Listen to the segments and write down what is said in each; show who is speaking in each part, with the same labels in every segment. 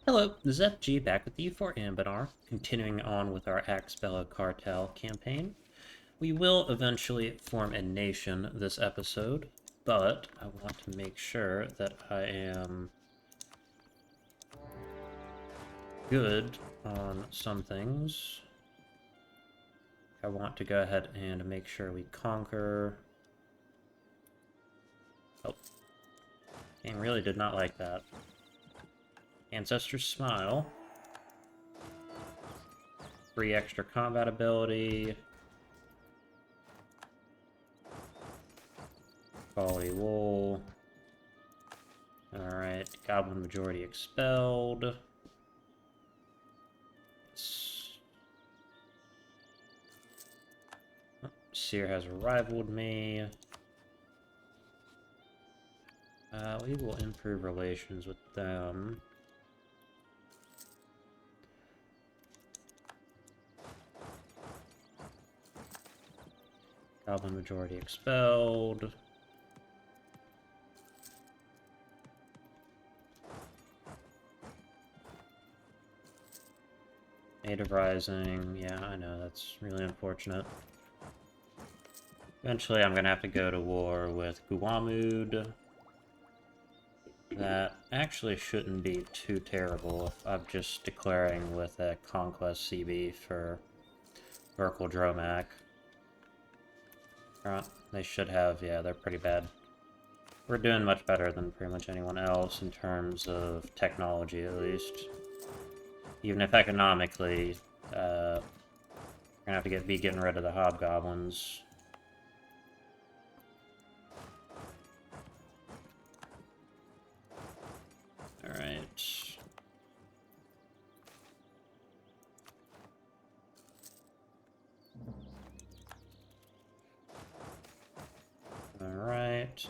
Speaker 1: Hello, this is FG back with you for Anbennar, continuing on with our Axebellow Cartel campaign. We will eventually form a nation this episode, but I want to make sure that I am good on some things. I want to go ahead and make sure we conquer... Oh, game really did not like that. Ancestor's Smile. Free extra combat ability. Quality wool. Alright, Goblin Majority expelled. Seer has rivaled me. We will improve relations with them. Goblin Majority expelled. Native Rising, yeah, I know, that's really unfortunate. Eventually I'm gonna have to go to war with Guamud. That actually shouldn't be too terrible if I'm just declaring with a Conquest CB for Verkal Dromak. They should have, yeah, they're pretty bad. We're doing much better than pretty much anyone else in terms of technology, at least. Even if economically, we're gonna have to be getting rid of the hobgoblins. Alright. Alright,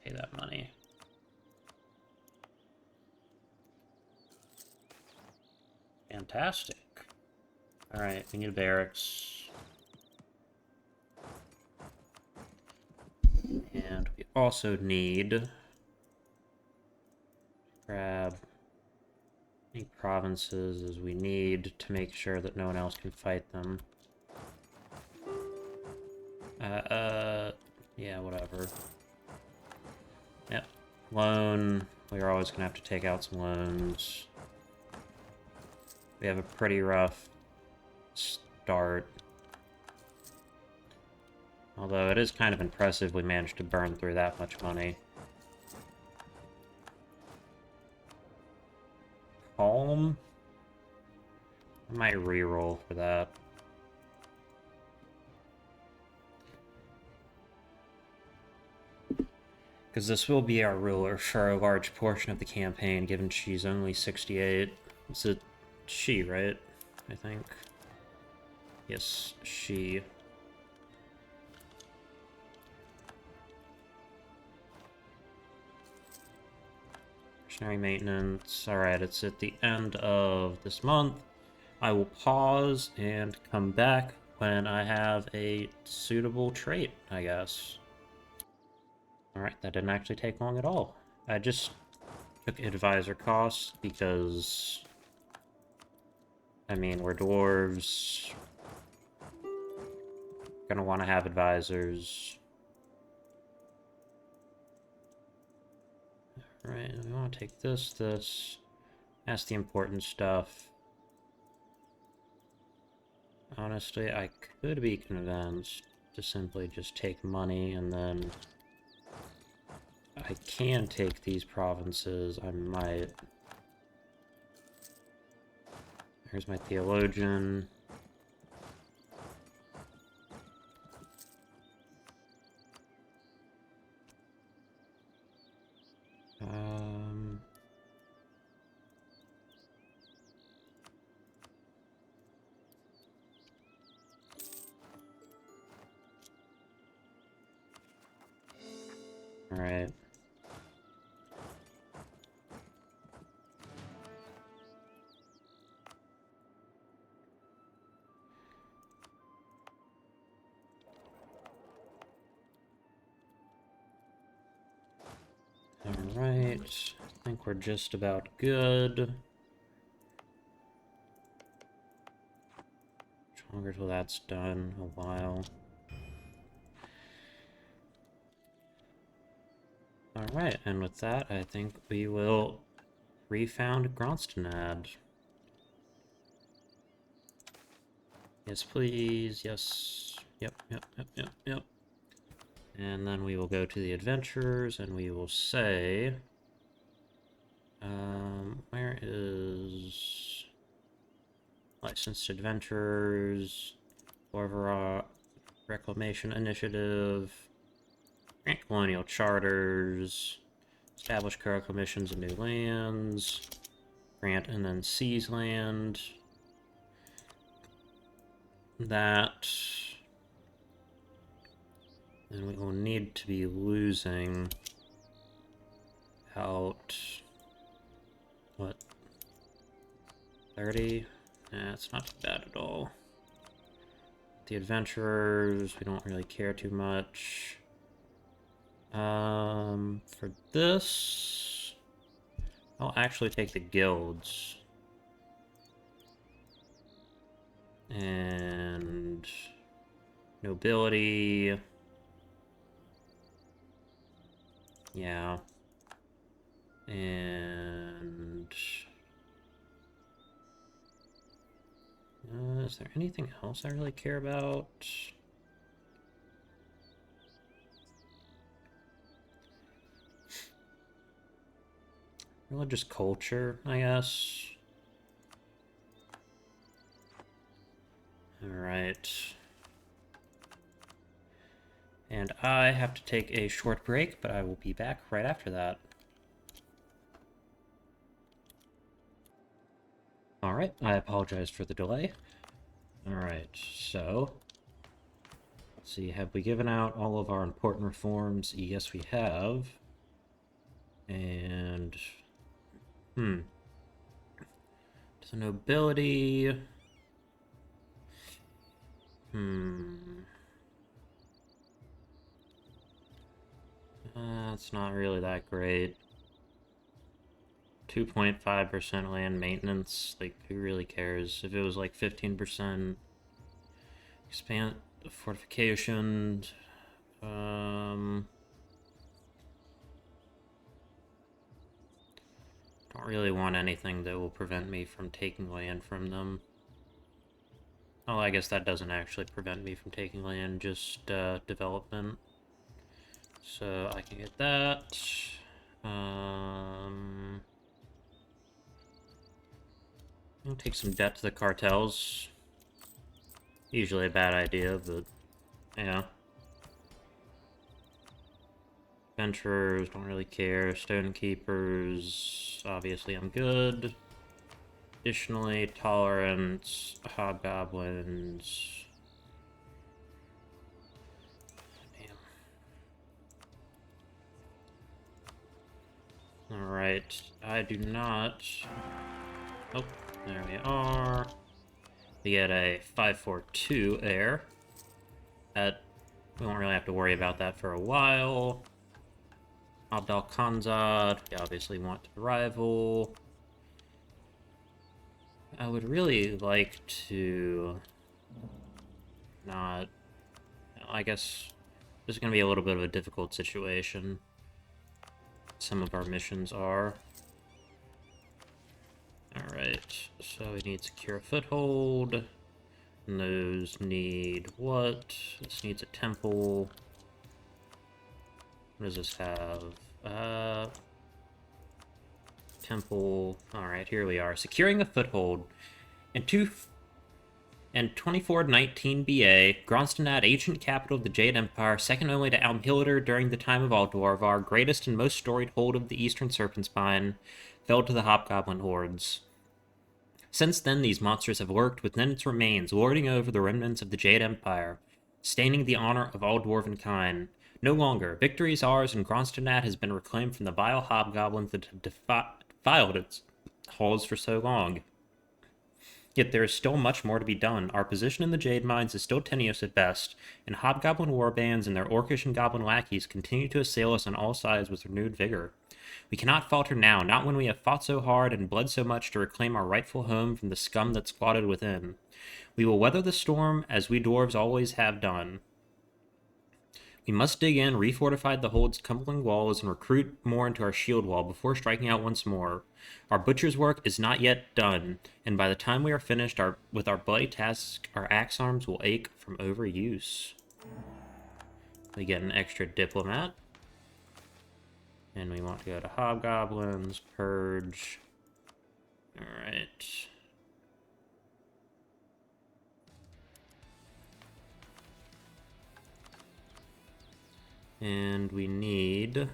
Speaker 1: pay that money. Fantastic. Alright, we need barracks. And we also need... grab any provinces as we need to make sure that no one else can fight them. Yeah, whatever. Yep. Loan. We're always gonna have to take out some loans. We have a pretty rough start. Although it is kind of impressive we managed to burn through that much money. Calm? I might reroll for that. Because this will be our ruler for a large portion of the campaign, given she's only 68. It's a she, right? I think. Yes, she. Missionary maintenance. Alright, it's at the end of this month. I will pause and come back when I have a suitable trait, I guess. Alright, that didn't actually take long at all. I just took advisor costs because... I mean, we're dwarves. Gonna want to have advisors. Alright, we want to take this. That's the important stuff. Honestly, I could be convinced to simply just take money and then... I can take these provinces, I might. Here's my theologian. Alright. Alright, I think we're just about good. Longer till that's done. A while. Alright, and with that, I think we will refound Gronstonad. Yes, please. Yes. Yep. And then we will go to the adventurers, and we will say... where is... Licensed Adventurers, Orvara Reclamation Initiative, grant colonial charters, establish clerical missions in new lands, grant and then seize land. That. And we will need to be losing out, what, 30? Nah, it's not too bad at all. The adventurers, we don't really care too much. For this, I'll actually take the guilds. And nobility. Yeah. And is there anything else I really care about? Religious culture, I guess. Alright. And I have to take a short break, but I will be back right after that. Alright, I apologize for the delay. Alright, so... Let's see, have we given out all of our important reforms? Yes, we have. And... To the nobility... It's not really that great. 2.5% land maintenance, like, who really cares? If it was like 15% expand fortification, don't really want anything that will prevent me from taking land from them. Oh, I guess that doesn't actually prevent me from taking land, just development. So I can get that. I'll take some debt to the cartels. Usually a bad idea, but yeah. Adventurers, don't really care. Stonekeepers, obviously I'm good. Additionally, tolerance, hobgoblins. Damn. Alright, I do not... Oh, there we are. We get a 542 heir. That, we won't really have to worry about that for a while. Abdal Khanzad, we obviously want to rival. I would really like to not... I guess this is going to be a little bit of a difficult situation. Some of our missions are. Alright, so we need secure a foothold. And those need what? This needs a temple. What does this have? Temple. Alright, here we are. Securing a foothold. In 2419 BA, Gronstonad, ancient capital of the Jade Empire, second only to Almhildr during the time of Aldorvar, greatest and most storied hold of the Eastern Serpentspine, fell to the Hobgoblin hordes. Since then, these monsters have lurked within its remains, lording over the remnants of the Jade Empire, staining the honor of all dwarven kind. No longer. Victory is ours, and Gronstonad has been reclaimed from the vile hobgoblins that have defiled its halls for so long. Yet there is still much more to be done. Our position in the Jade Mines is still tenuous at best, and hobgoblin warbands and their orcish and goblin lackeys continue to assail us on all sides with renewed vigor. We cannot falter now, not when we have fought so hard and bled so much to reclaim our rightful home from the scum that squatted within. We will weather the storm as we dwarves always have done. We must dig in, refortify the hold's crumbling walls, and recruit more into our shield wall before striking out once more. Our butcher's work is not yet done, and by the time we are finished with our bloody task, our axe arms will ache from overuse. We get an extra diplomat. And we want to go to hobgoblins, purge. Alright. And we need...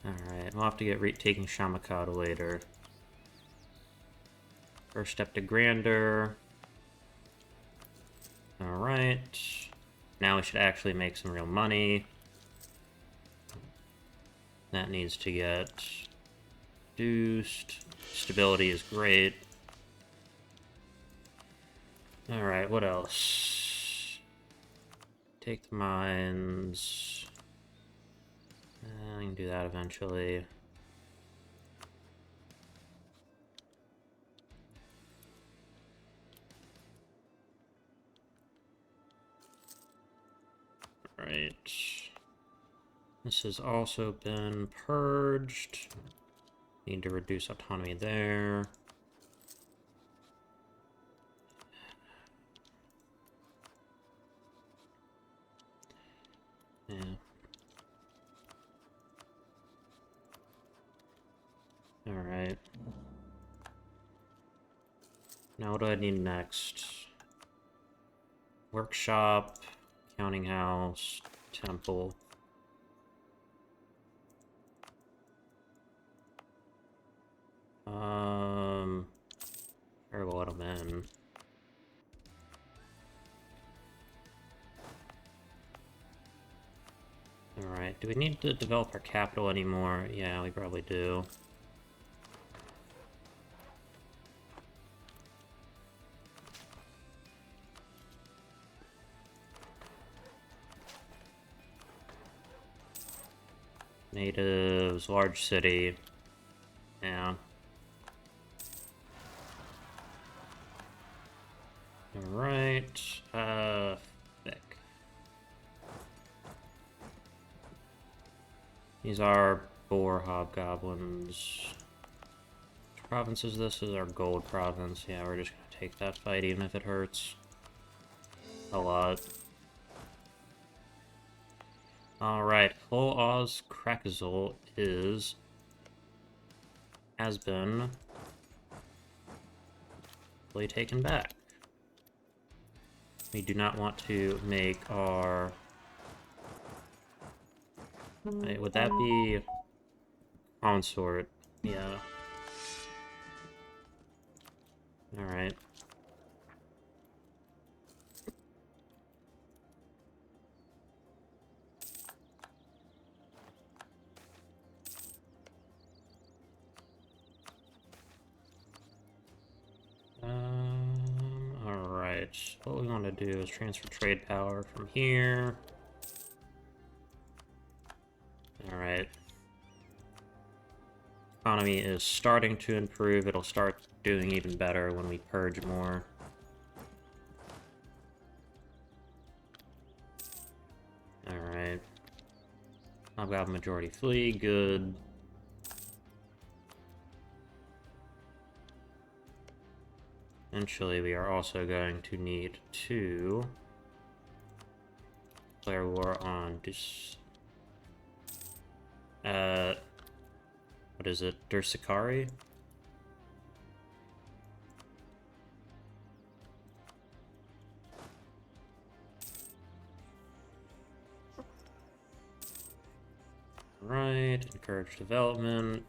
Speaker 1: Alright, we'll have to get taking Shamakata later. First step to Grander. Alright. Now we should actually make some real money. That needs to get reduced. Stability is great. Alright, what else? Take the mines. I can do that eventually. Alright. This has also been purged. Need to reduce autonomy there. Yeah. Alright. Now what do I need next? Workshop, counting house, temple. Terrible let them in. Alright, do we need to develop our capital anymore? Yeah, we probably do. Natives, large city. Yeah. Alright, thick. These are boar hobgoblins. Which province is this? This is our gold province. Yeah, we're just gonna take that fight even if it hurts. A lot. Alright, Hull Oz Krakazol has been fully taken back. We do not want to make our... Wait, would that be consort? Yeah. Alright. Alright. What we want to do is transfer trade power from here. Alright. Economy is starting to improve. It'll start doing even better when we purge more. Alright. I've got majority flee, good. Eventually, we are also going to need to declare war on what is it? Dursikari? Right, encourage development.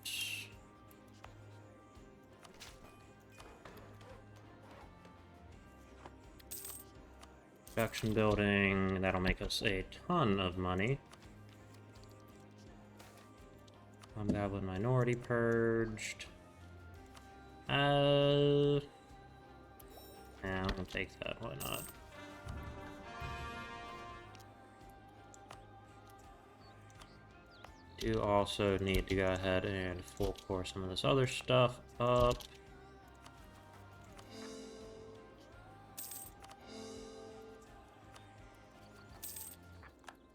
Speaker 1: Production building, that'll make us a ton of money. Goblin minority purged. Yeah, I'm gonna take that, why not? Do also need to go ahead and full core some of this other stuff up.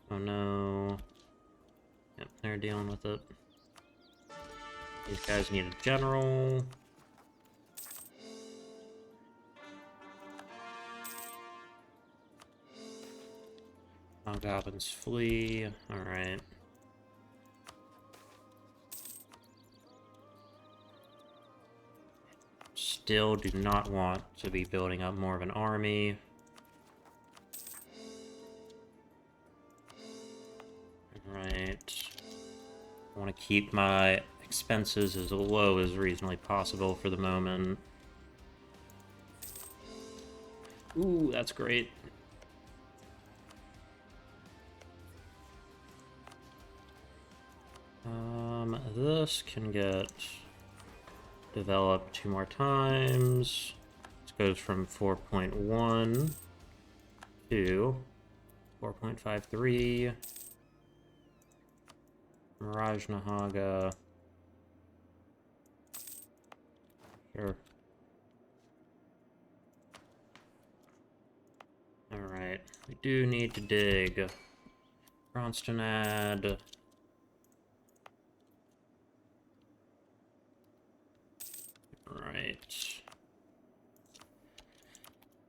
Speaker 1: Oh no. Yep, they're dealing with it. These guys need a general. Goblins flee. Alright. Still do not want to be building up more of an army. Alright. I want to keep my expenses as low as reasonably possible for the moment. Ooh, that's great. This can get developed 2 more times. This goes from 4.1 to 4.53. Mirage Nahaga. Sure. Alright, we do need to dig. Kronstadt. Alright.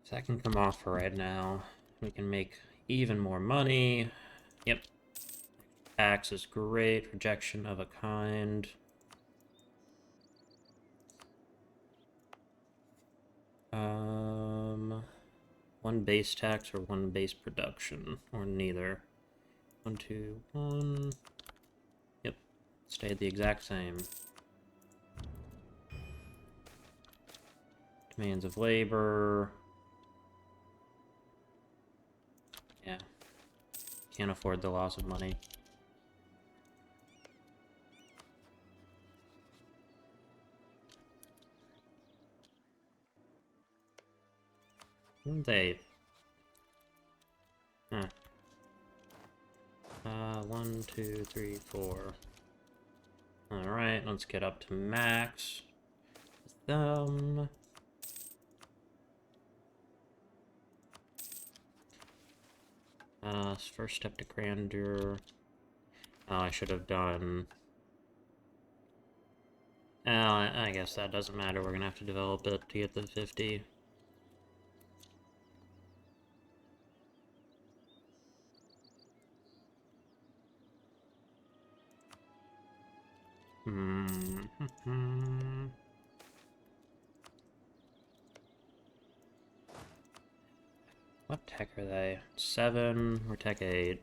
Speaker 1: So that can come off for right now. We can make even more money. Yep. Tax is great. Rejection of a kind. One base tax or one base production, or neither. 1, 2, 1. Yep. Stayed the exact same. Demands of labor. Yeah. Can't afford the loss of money. They. Huh. 1, 2, 3, 4. Alright, let's get up to max. First step to grandeur. Oh, I should have done... I guess that doesn't matter. We're gonna have to develop it to get the 50. What tech are they? 7, we're tech 8.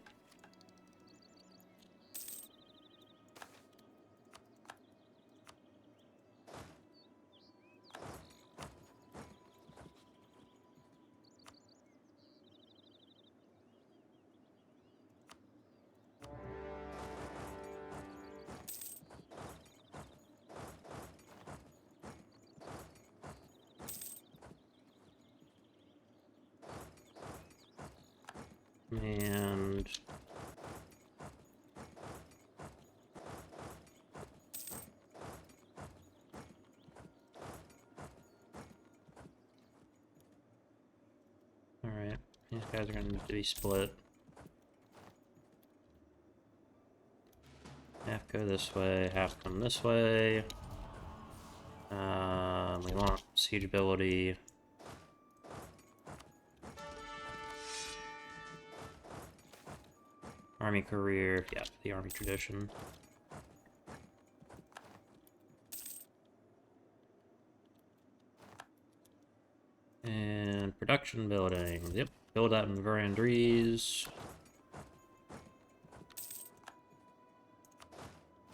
Speaker 1: And... Alright, these guys are going to need to be split. Half go this way, half come this way. We want siege ability. Army career, yeah, the army tradition. And production buildings, yep, build out in Verandries.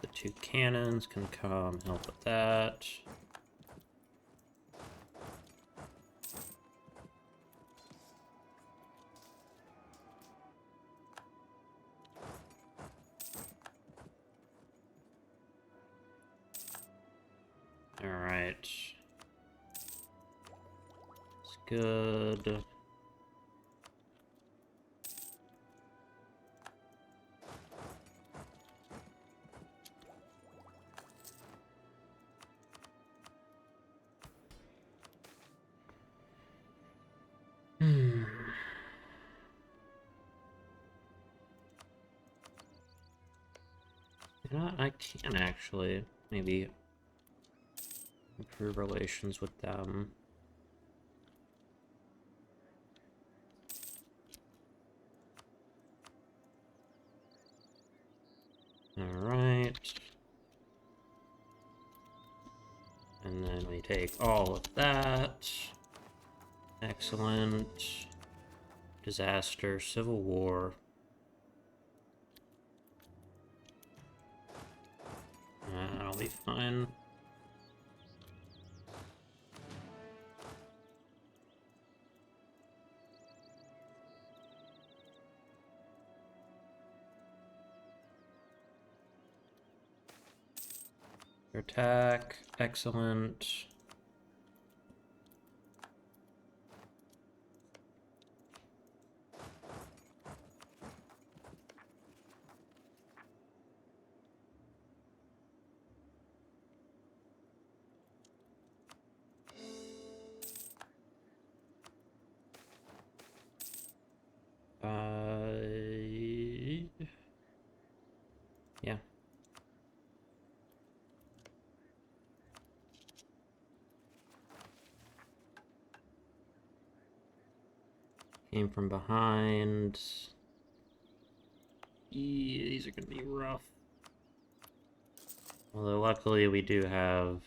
Speaker 1: The 2 cannons can come help with that. Alright. It's good. You know what? I can actually maybe improve relations with them. Alright. And then we take all of that. Excellent. Disaster, civil war. That'll be fine. Attack, excellent. Yeah. Came from behind. These are gonna be rough. Although luckily we do have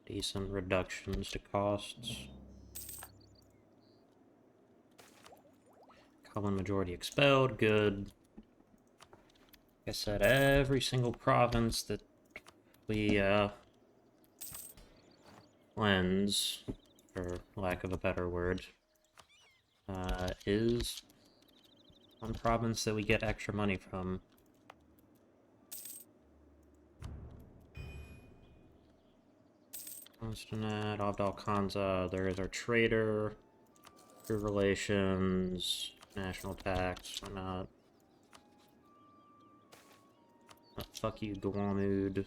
Speaker 1: decent reductions to costs. Common majority expelled, good. Like I said, every single province that we cleanse, for lack of a better word, is one province that we get extra money from. Constanat, Abdal Khanza, there is our trader. Good relations, national tax, whatnot. Fuck you, Guamud. You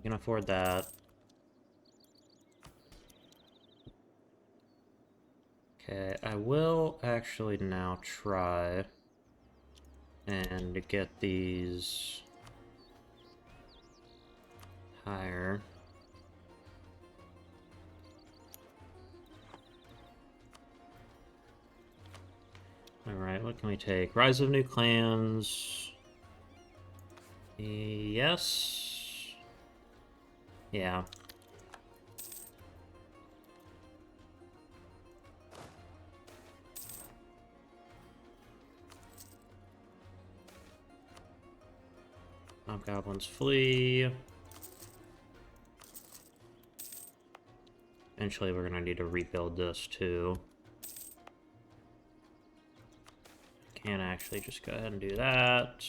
Speaker 1: can afford that. Okay, I will actually now try and get these higher. Alright, what can we take? Rise of new clans. Yes. Yeah. Hobgoblins flee. Eventually we're gonna need to rebuild this too. Can actually just go ahead and do that.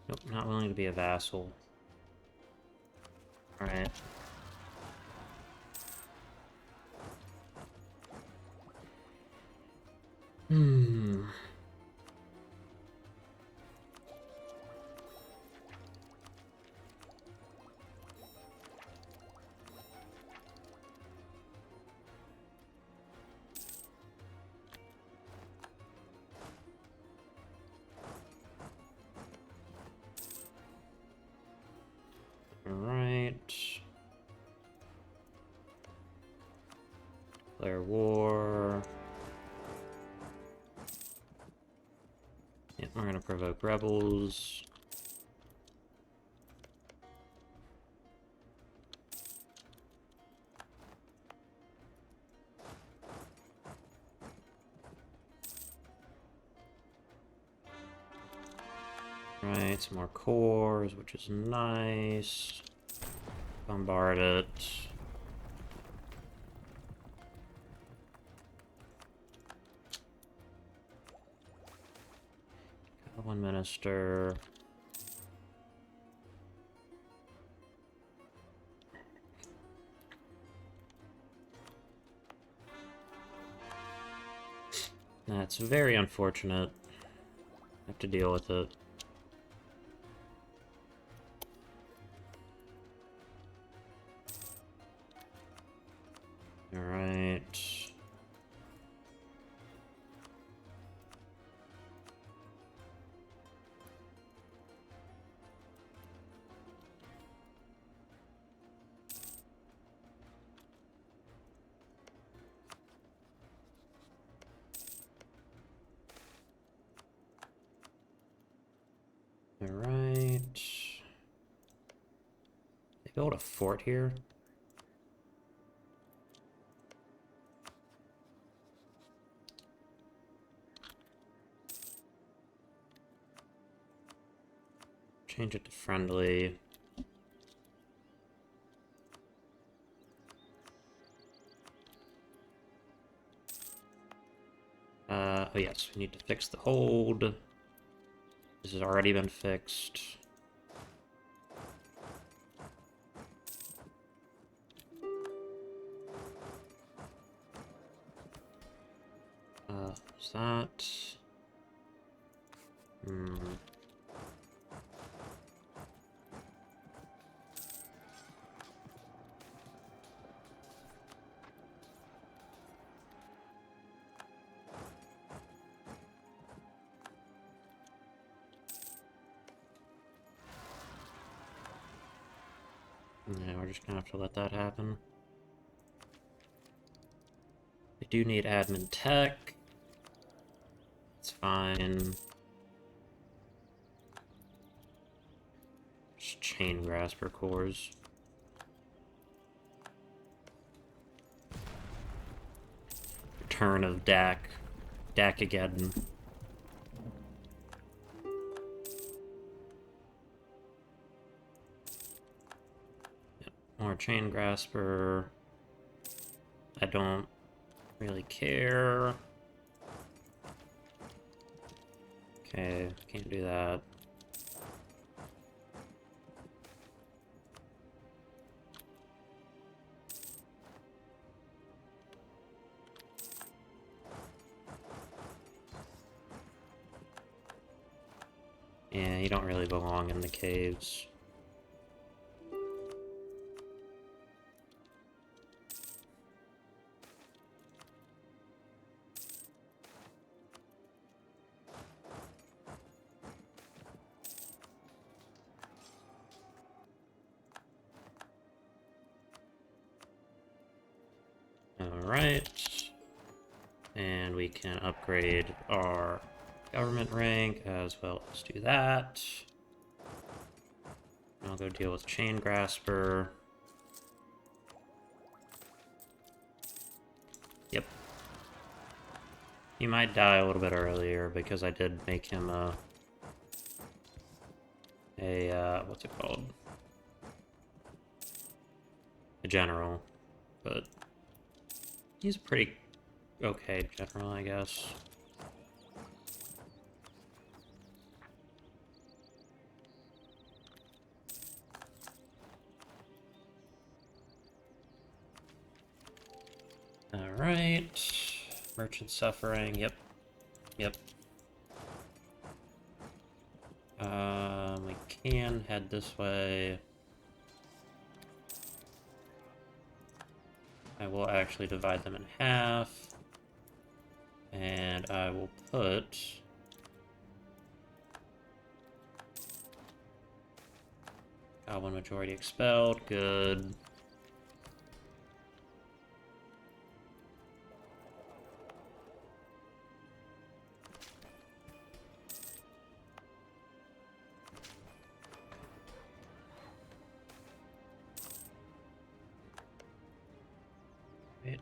Speaker 1: Nope, not willing to be a vassal. Alright. Alright. Declare war. Yeah, we're gonna provoke rebels. Right, some more cores, which is nice. Bombard it. Got one minister. That's very unfortunate. I have to deal with it. Alright. Alright. They built a fort here? Change it to friendly. Oh yes, we need to fix the hold. This has already been fixed. Is that... Yeah, we're just gonna have to let that happen. We do need admin tech. It's fine. Just chain grasper cores. Return of Dak. Dak again. More chain grasper. I don't really care. Okay, can't do that. Yeah, you don't really belong in the caves. Alright. And we can upgrade our government rank as well as do that. And I'll go deal with Chain Grasper. Yep. He might die a little bit earlier because I did make him what's it called? A general. But he's a pretty okay general, I guess. Alright. Merchant suffering, yep. Yep. We can head this way. I will actually divide them in half. And I will put... Goblin majority expelled, good. Right.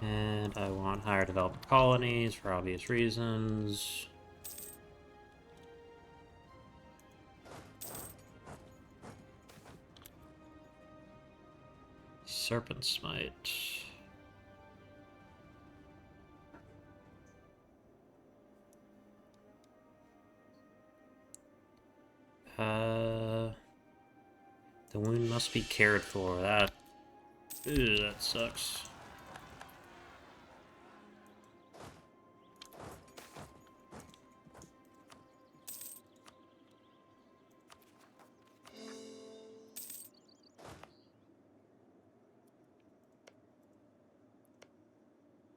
Speaker 1: And I want higher developed colonies for obvious reasons. Serpent Smite. The The wound must be cared for. That... Ew, that sucks.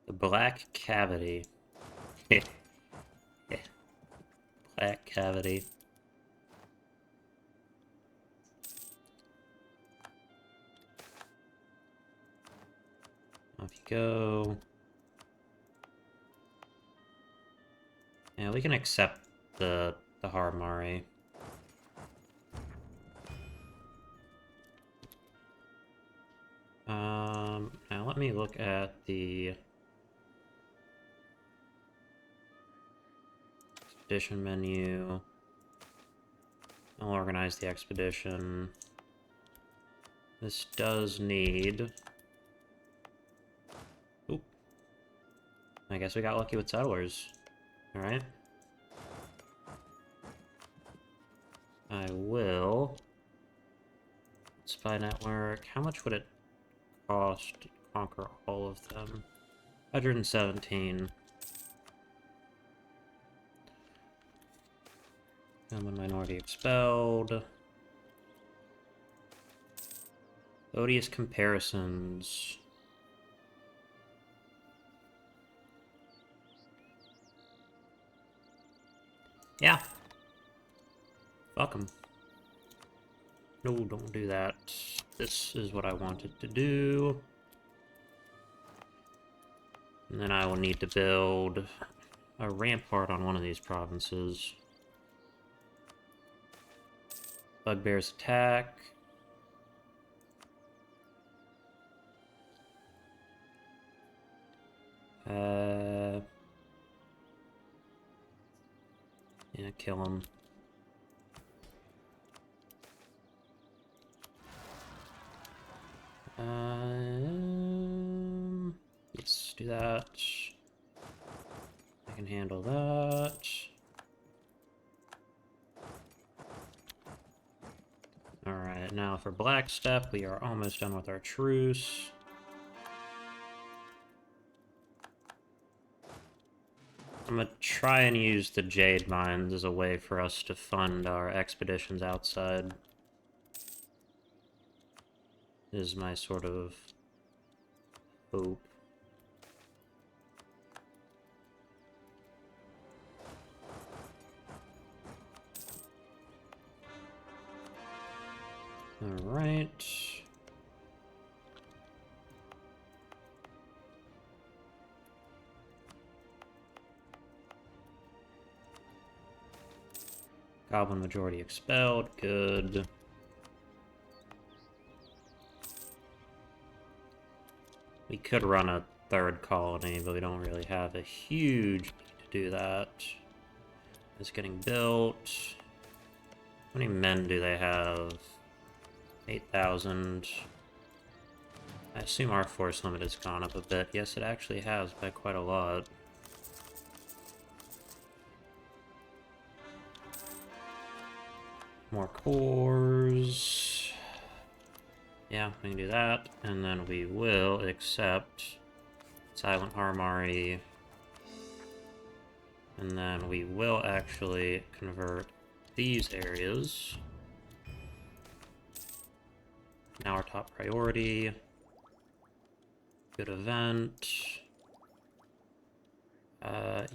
Speaker 1: The black cavity. Black cavity. Off you go. Yeah, we can accept the Haramari. Now let me look at the expedition menu. I'll organize the expedition. This does need... Oop. I guess we got lucky with settlers. Alright. I will... Spy network. How much would it cost to conquer all of them? 117. One minority expelled. Odious comparisons. Yeah. Fuck 'em. No, don't do that. This is what I wanted to do. And then I will need to build a rampart on one of these provinces. Bugbear's attack. Yeah, kill him. Let's do that. I can handle that. Alright, now for Black Step, we are almost done with our truce. I'm gonna try and use the Jade Mines as a way for us to fund our expeditions outside. Is my sort of hope. Alright. Goblin majority expelled, good. We could run a third colony, but we don't really have a huge need to do that. It's getting built. How many men do they have? 8,000. I assume our force limit has gone up a bit. Yes, it actually has by quite a lot. More cores. Yeah, we can do that. And then we will accept Silent Haramari. And then we will actually convert these areas. Now our top priority. Good event.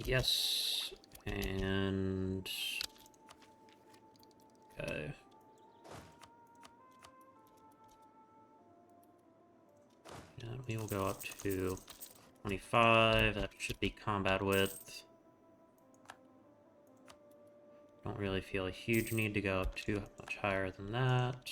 Speaker 1: Yes. And... okay. And we will go up to 25. That should be combat width. Don't really feel a huge need to go up too much higher than that.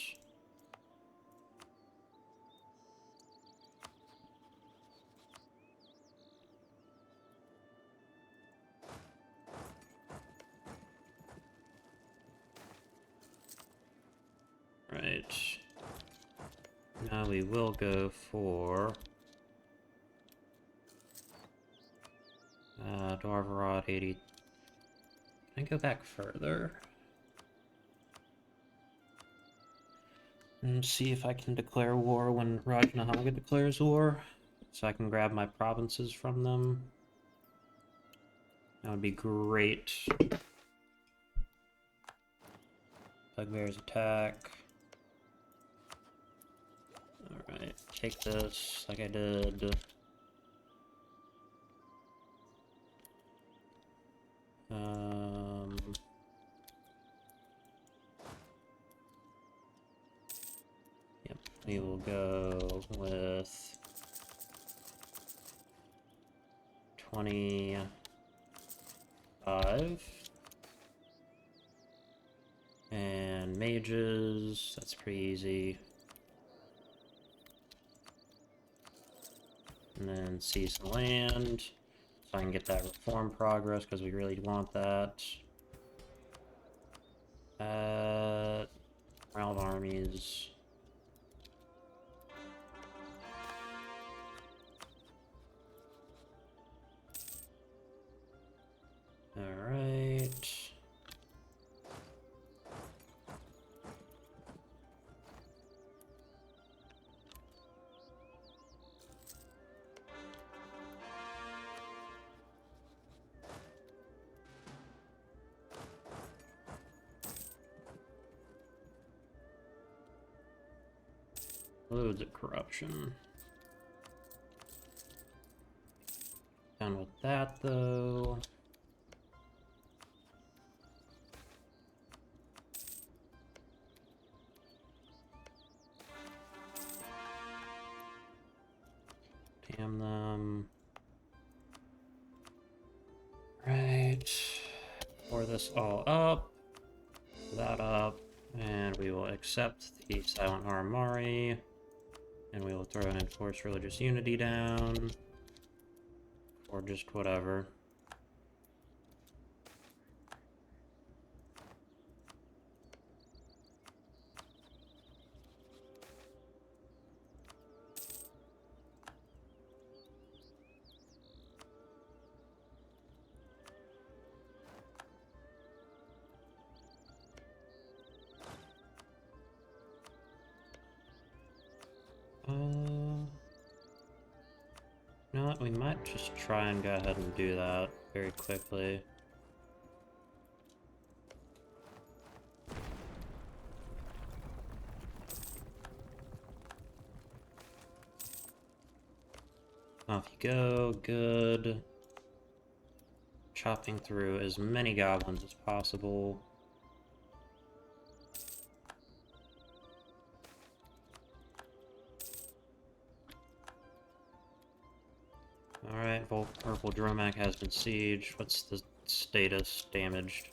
Speaker 1: Right. Now we will go for Dwarvarot 80. Can I go back further? And see if I can declare war when Rajnahaga declares war, so I can grab my provinces from them. That would be great. Bugbear's attack. Alright, take this like I did. Yep, we will go with 25. And mages, that's pretty easy. And then seize the land, so I can get that reform progress, because we really want that. Morale of armies. Alright. Loads of corruption. Done with that, though. Damn them. Right. Pour this all up. That up. And we will accept the Silent Haramari. And we will throw an Enforced Religious Unity down. Or just whatever. You know what, we might just try and go ahead and do that very quickly. Off you go, good. Chopping through as many goblins as possible. Alright, Purple Dromac has been sieged. What's the status? Damaged.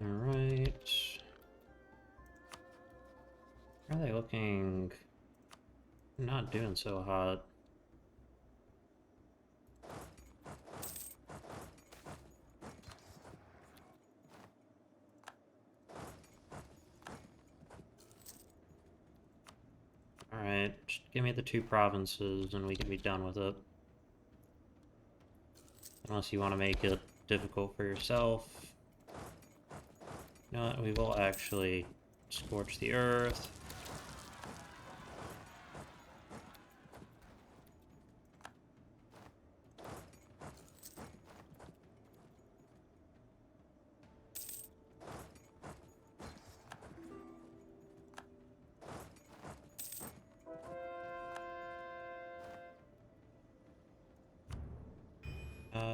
Speaker 1: Alright. How are they looking? Not doing so hot. Alright, just give me the 2 provinces and we can be done with it. Unless you want to make it difficult for yourself. You know what, we will actually scorch the earth.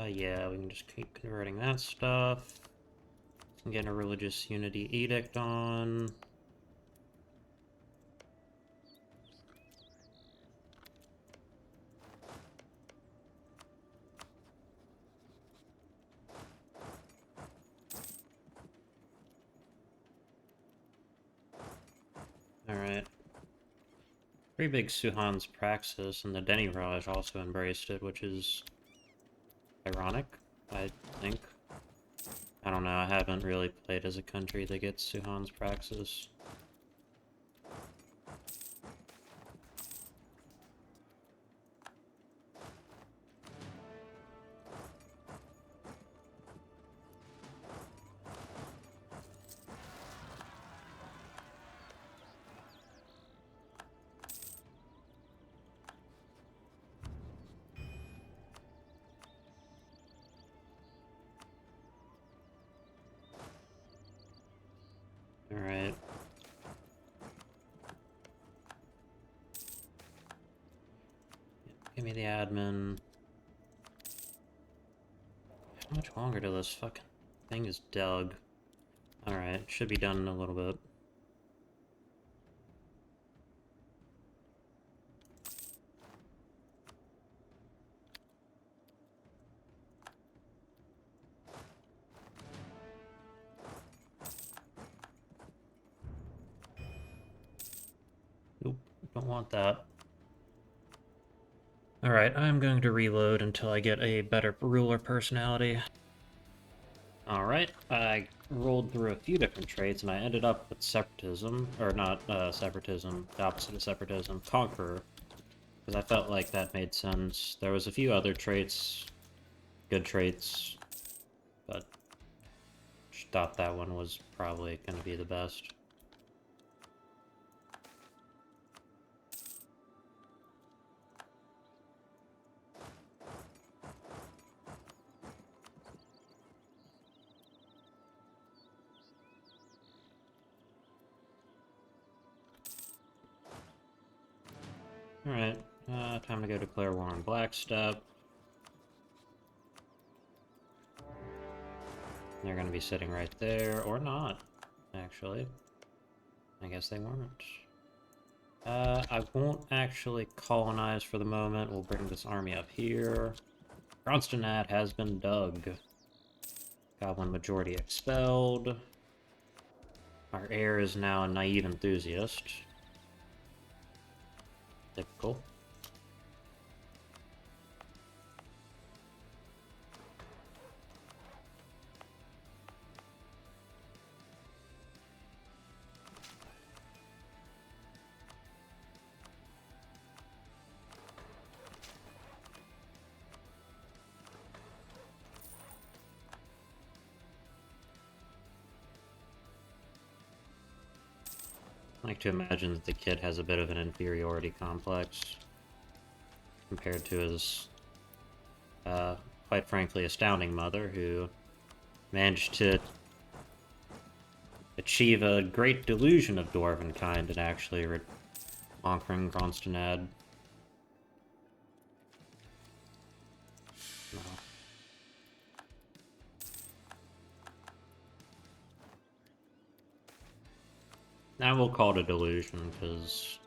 Speaker 1: Yeah, we can just keep converting that stuff. Can get a religious unity edict on. Alright. Pretty big Suhan's Praxis, and the Denny Raj also embraced it, which is ironic, I think. I don't know, I haven't really played as a country that gets Suhan's Praxis. Alright. Give me the admin. How much longer till this fucking thing is dug? Alright, should be done in a little bit. Nope, don't want that. Alright, I'm going to reload until I get a better ruler personality. Alright, I rolled through a few different traits and I ended up with Separatism, or not Separatism, the opposite of Separatism, Conqueror. Because I felt like that made sense. There was a few other traits, good traits, but just thought that one was probably going to be the best. Alright, time to go declare war on Blackstep. They're going to be sitting right there, or not, actually. I guess they weren't. I won't actually colonize for the moment. We'll bring this army up here. Kronstadt has been dug. Goblin majority expelled. Our heir is now a naive enthusiast. Typical. I like to imagine that the kid has a bit of an inferiority complex compared to his, quite frankly, astounding mother, who managed to achieve a great delusion of dwarven kind and actually conquering Kronstadt. No. Now we'll call it a delusion, because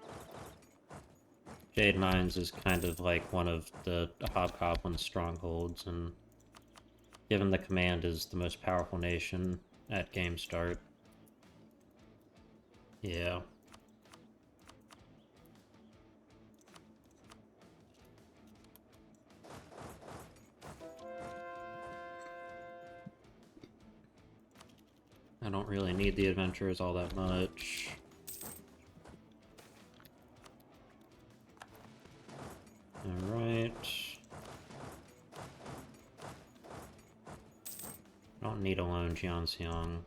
Speaker 1: Jade Mines is kind of like one of the Hobgoblin's strongholds, and given the command is the most powerful nation at game start. Yeah. I don't really need the adventurers all that much. Alright. I don't need a lone Jianxiang.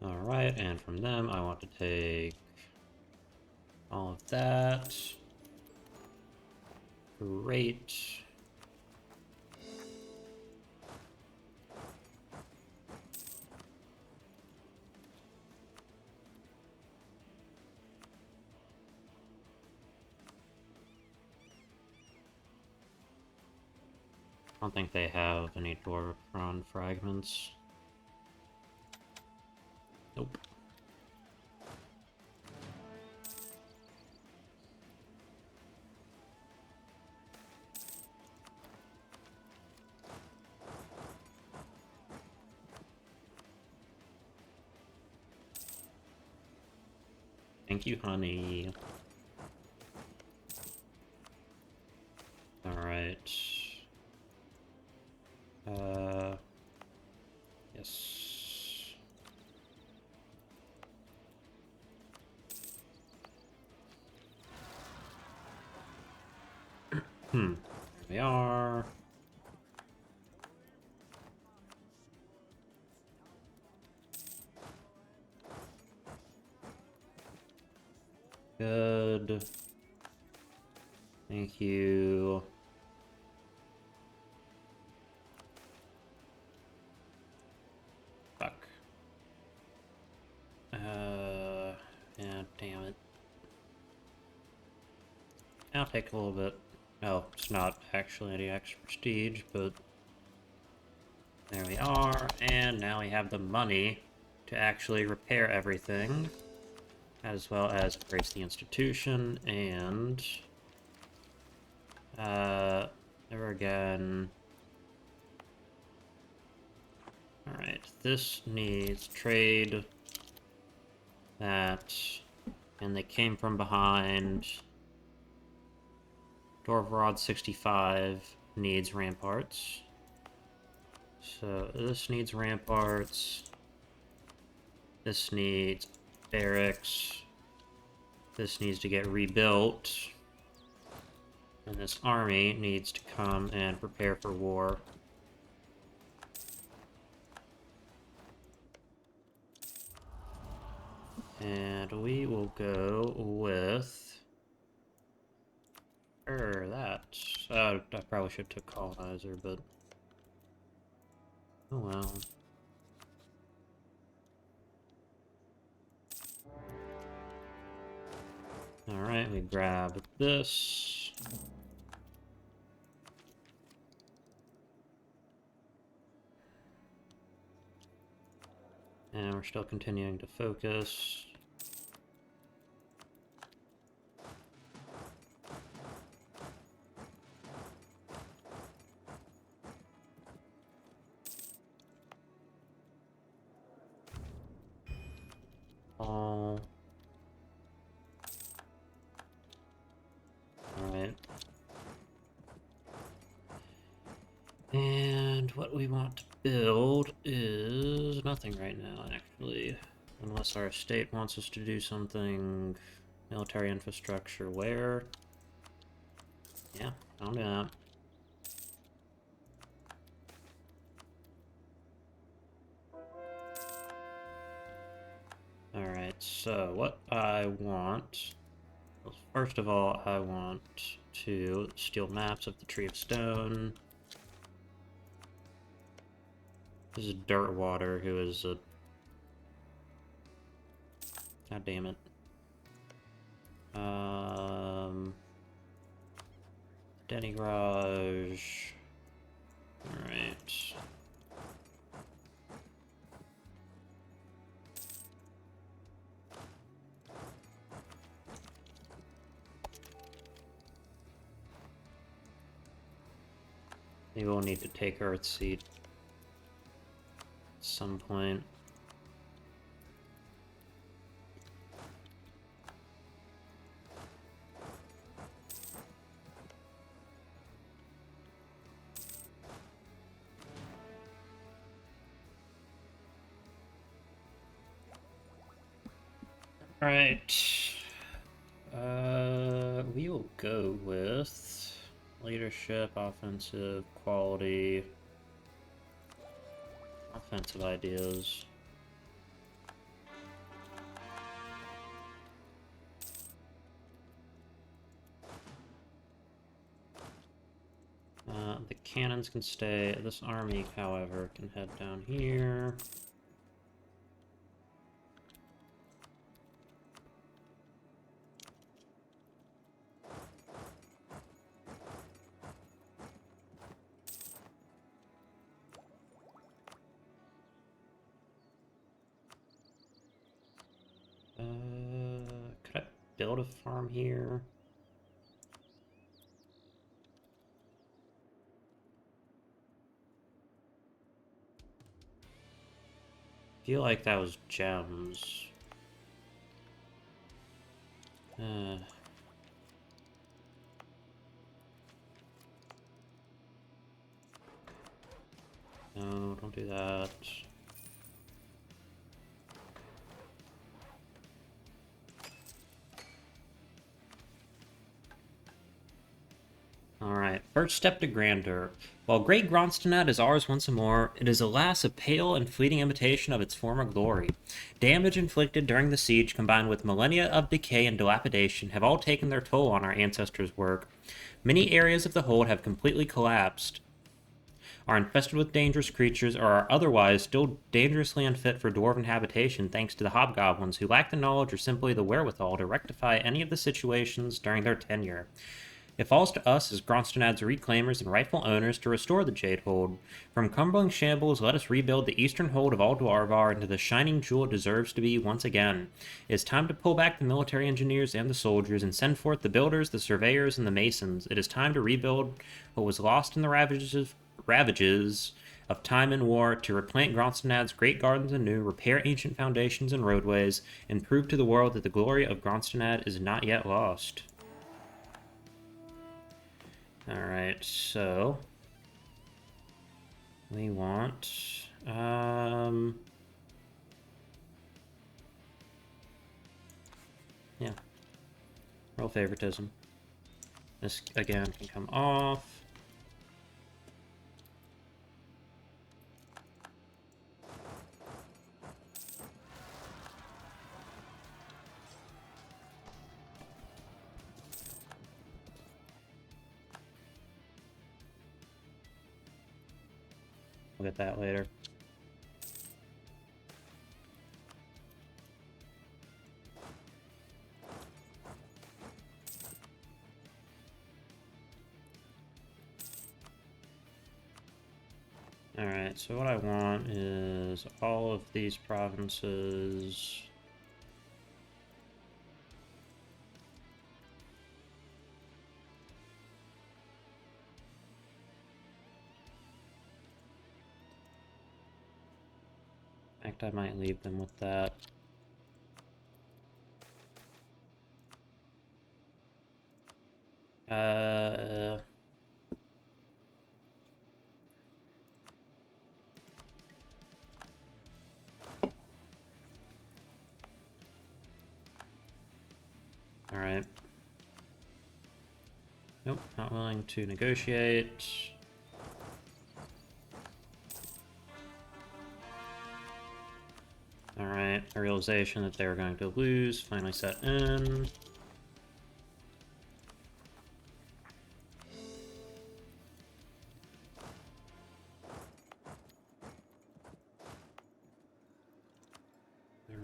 Speaker 1: Alright, and from them I want to take all of that. Great. I don't think they have any Dwarfron fragments. Nope. Thank you, honey. Alright. Yes. There we are. Good. Thank you. Fuck. Yeah, damn it. I'll take a little bit. Oh, it's not actually any extra prestige, but there we are, and now we have the money to actually repair everything, as well as embrace the institution, and never again. Alright, this needs trade that, and they came from behind. Dorvarod 65 needs ramparts. So this needs ramparts. This needs barracks. This needs to get rebuilt. And this army needs to come and prepare for war. And we will go with... that. I probably should have took colonizer, but... oh well. Alright, we grab this. And we're still continuing to focus. All. Alright. And what we want to build is nothing right now, actually. Unless our state wants us to do something. Military infrastructure, where? Yeah, I'll do that. Alright, so what I want... well, first of all, I want to steal maps of the Tree of Stone. This is Dirtwater, who is a... god damn it. Denny Garage. Alright. Maybe we'll need to take Earthseed at some point. Alright. We will go with leadership, offensive, quality, offensive ideas. The cannons can stay. This army, however, can head down here. Could I build a farm here? I feel like that was gems. Uh, no, don't do that. Alright, first step to grandeur. While great Gronstonad is ours once more, it is alas a pale and fleeting imitation of its former glory. Damage inflicted during the siege combined with millennia of decay and dilapidation have all taken their toll on our ancestors' work. Many areas of the hold have completely collapsed, are infested with dangerous creatures, or are otherwise still dangerously unfit for dwarven habitation thanks to the hobgoblins who lack the knowledge or simply the wherewithal to rectify any of the situations during their tenure. It falls to us as Gronstonad's reclaimers and rightful owners to restore the Jade Hold. From crumbling shambles, let us rebuild the eastern hold of Aldwarvar into the shining jewel it deserves to be once again. It is time to pull back the military engineers and the soldiers and send forth the builders, the surveyors, and the masons. It is time to rebuild what was lost in the ravages of time and war, to replant Gronstonad's great gardens anew, repair ancient foundations and roadways, and prove to the world that the glory of Gronstonad is not yet lost. Alright, so we want yeah, roll favoritism. This again can come off. We'll get that later. Alright, so what I want is all of these provinces. In fact, I might leave them with that. Alright. Nope, not willing to negotiate. Alright, a realization that they were going to lose finally set in.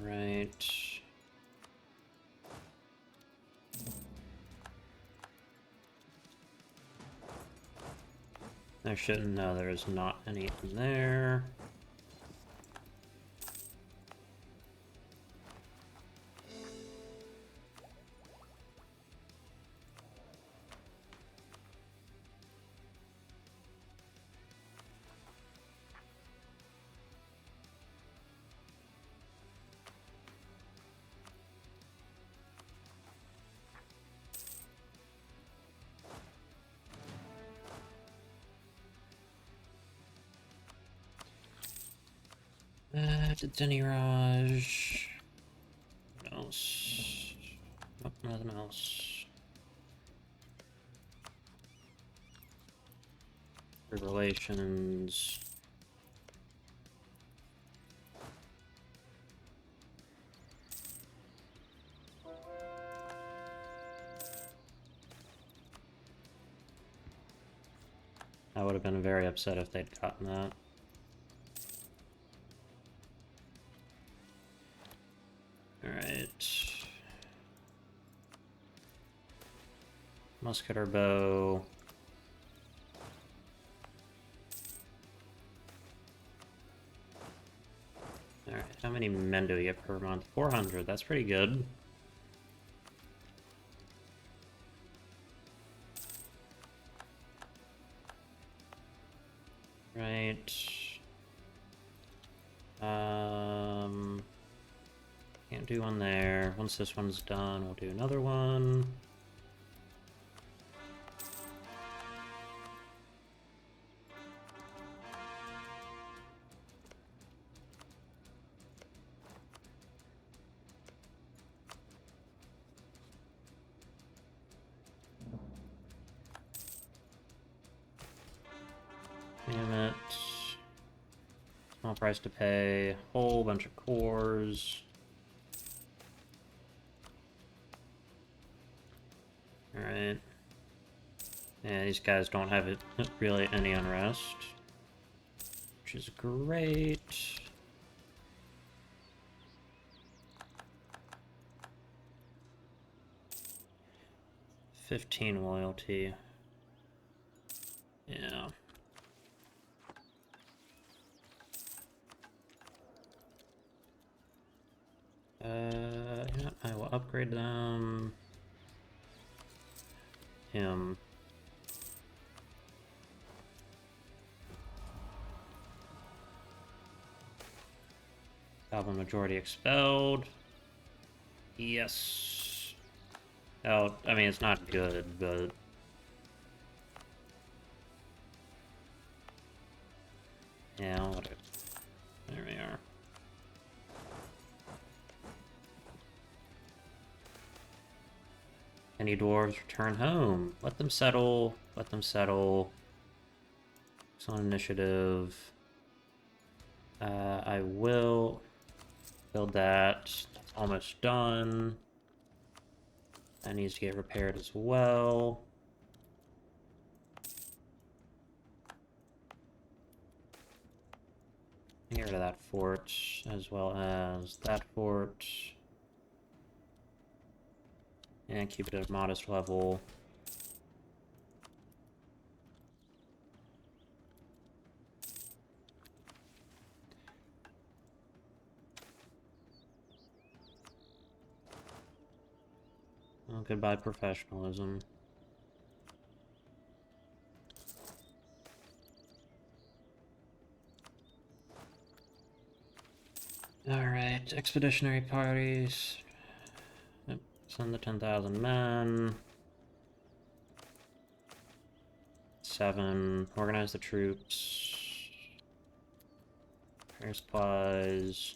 Speaker 1: Alright. There shouldn't, no, there is not any in there. Denny Raj. What else? Nope, nothing else. Relations. I would have been very upset if they'd gotten that. Alright. Musket or bow. Alright, how many men do we get per month? 400, that's pretty good. Right. Can't do one there. Once this one's done, we'll do another one. Damn it. Small price to pay. Whole bunch of cores. Alright. Yeah, these guys don't have it really any unrest. Which is great. $15 loyalty. Yeah. Yeah, I will upgrade them. Him. Goblin majority expelled. Yes. Oh, I mean, it's not good, but... yeah, whatever. There we are. Any dwarves return home. Let them settle. Let them settle. It's on initiative. I will build that. That's almost done. That needs to get repaired as well. Get rid of that fort, as well as that fort. And keep it at a modest level. Well, goodbye professionalism. Alright, expeditionary parties. Yep, send the 10,000 men. 7. Organize the troops. Prepare supplies.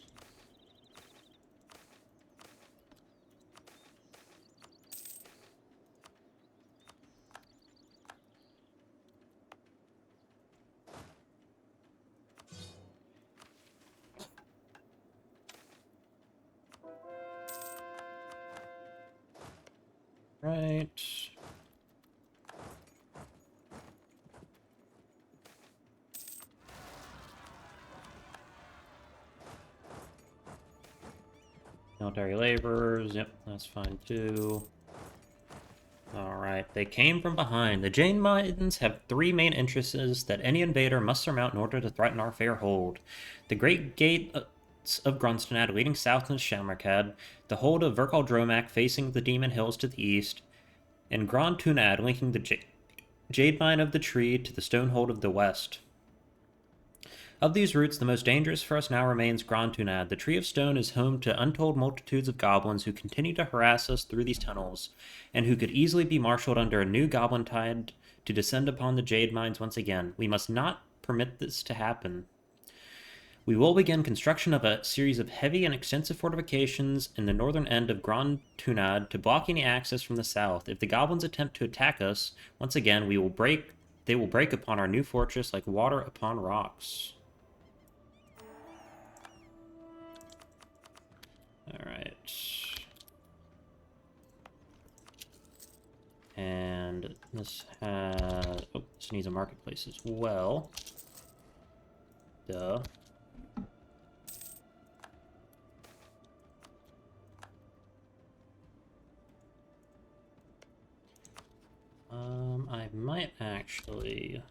Speaker 1: Right. Military laborers, yep, that's fine too. Alright, they came from behind. The Jane Maidens have 3 main interests that any invader must surmount in order to threaten our fair hold. The Great Gate of Grunstad leading south into Shamrockhead, the hold of Virkal Dromak facing the Demon Hills to the east, and Grand Tunad linking the Jade Mine of the Tree to the Stonehold of the west. Of these routes, the most dangerous for us now remains Grand Tunad. The Tree of Stone is home to untold multitudes of goblins who continue to harass us through these tunnels, and who could easily be marshaled under a new goblin tide to descend upon the Jade Mines once again. We must not permit this to happen. We will begin construction of a series of heavy and extensive fortifications in the northern end of Grand Tunad to block any access from the south. If the goblins attempt to attack us, once again, they will break upon our new fortress like water upon rocks. Alright. And this has... oh, this needs a marketplace as well. Duh. I might actually...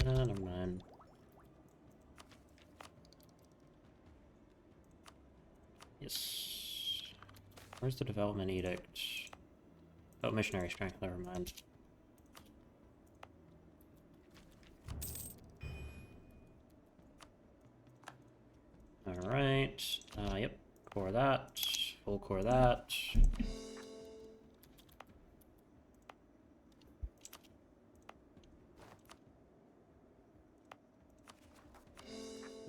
Speaker 1: never mind. Yes. Where's the development edict? Oh, missionary strength, never mind. Alright, yep, core that. full core that.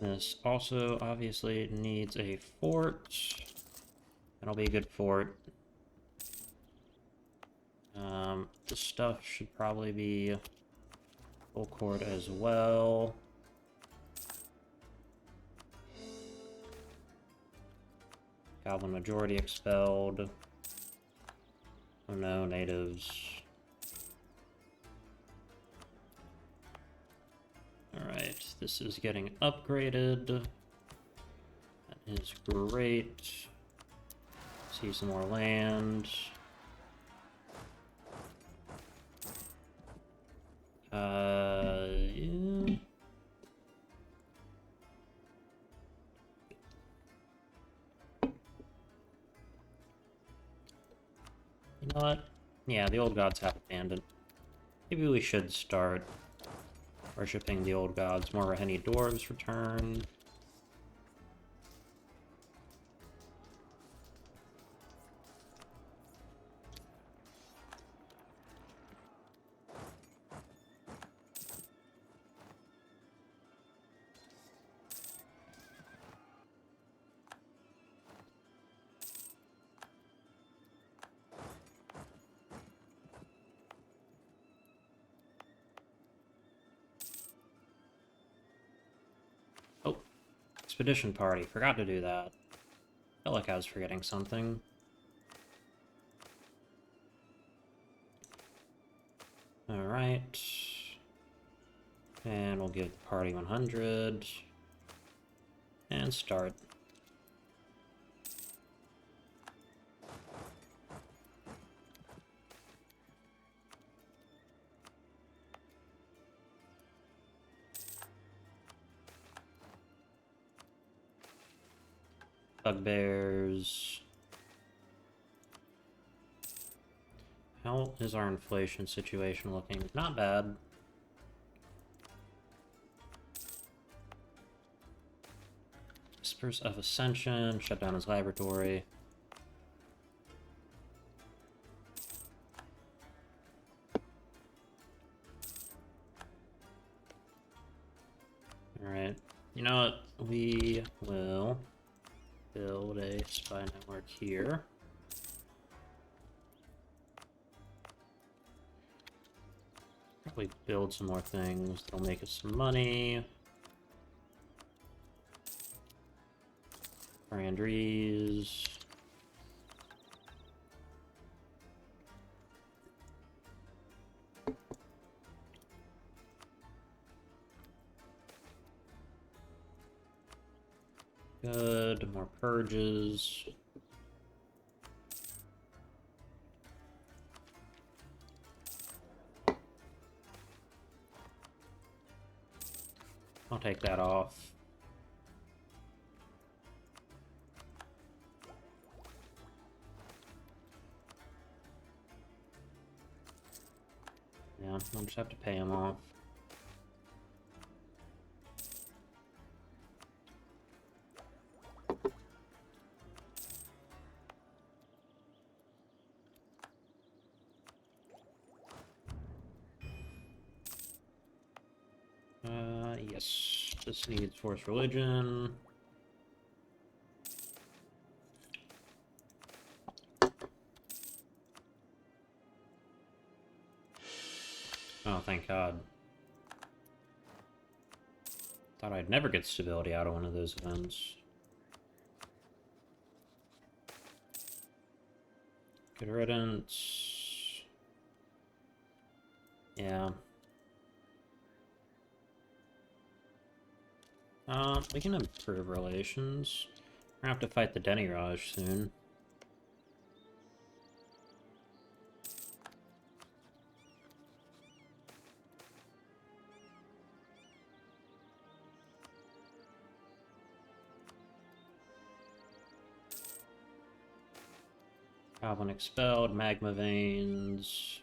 Speaker 1: This also obviously needs a fort. That'll be a good fort. This stuff should probably be full court as well. Goblin majority expelled. Oh no, natives. Alright, this is getting upgraded. That is great. See some more land. Yeah. You know what? Yeah, the old gods have abandoned. Maybe we should start worshipping the old gods. More Raheni dwarves return. Oh, expedition party. Forgot to do that. Felt like I was forgetting something. Alright. And we'll give the party 100. And start. Bugbears. How is our inflation situation looking? Not bad. Whispers of Ascension. Shut down his laboratory. Alright. You know what? We will build a spy network here. Probably build some more things that'll make us some money. Brandries. Good, more purges. I'll take that off. Yeah, I'll just have to pay him off. Yes, this needs force religion. Oh, thank God. Thought I'd never get stability out of one of those events. Good riddance. Yeah. We can improve relations. We're gonna have to fight the Deniraj soon. Goblin expelled, magma veins.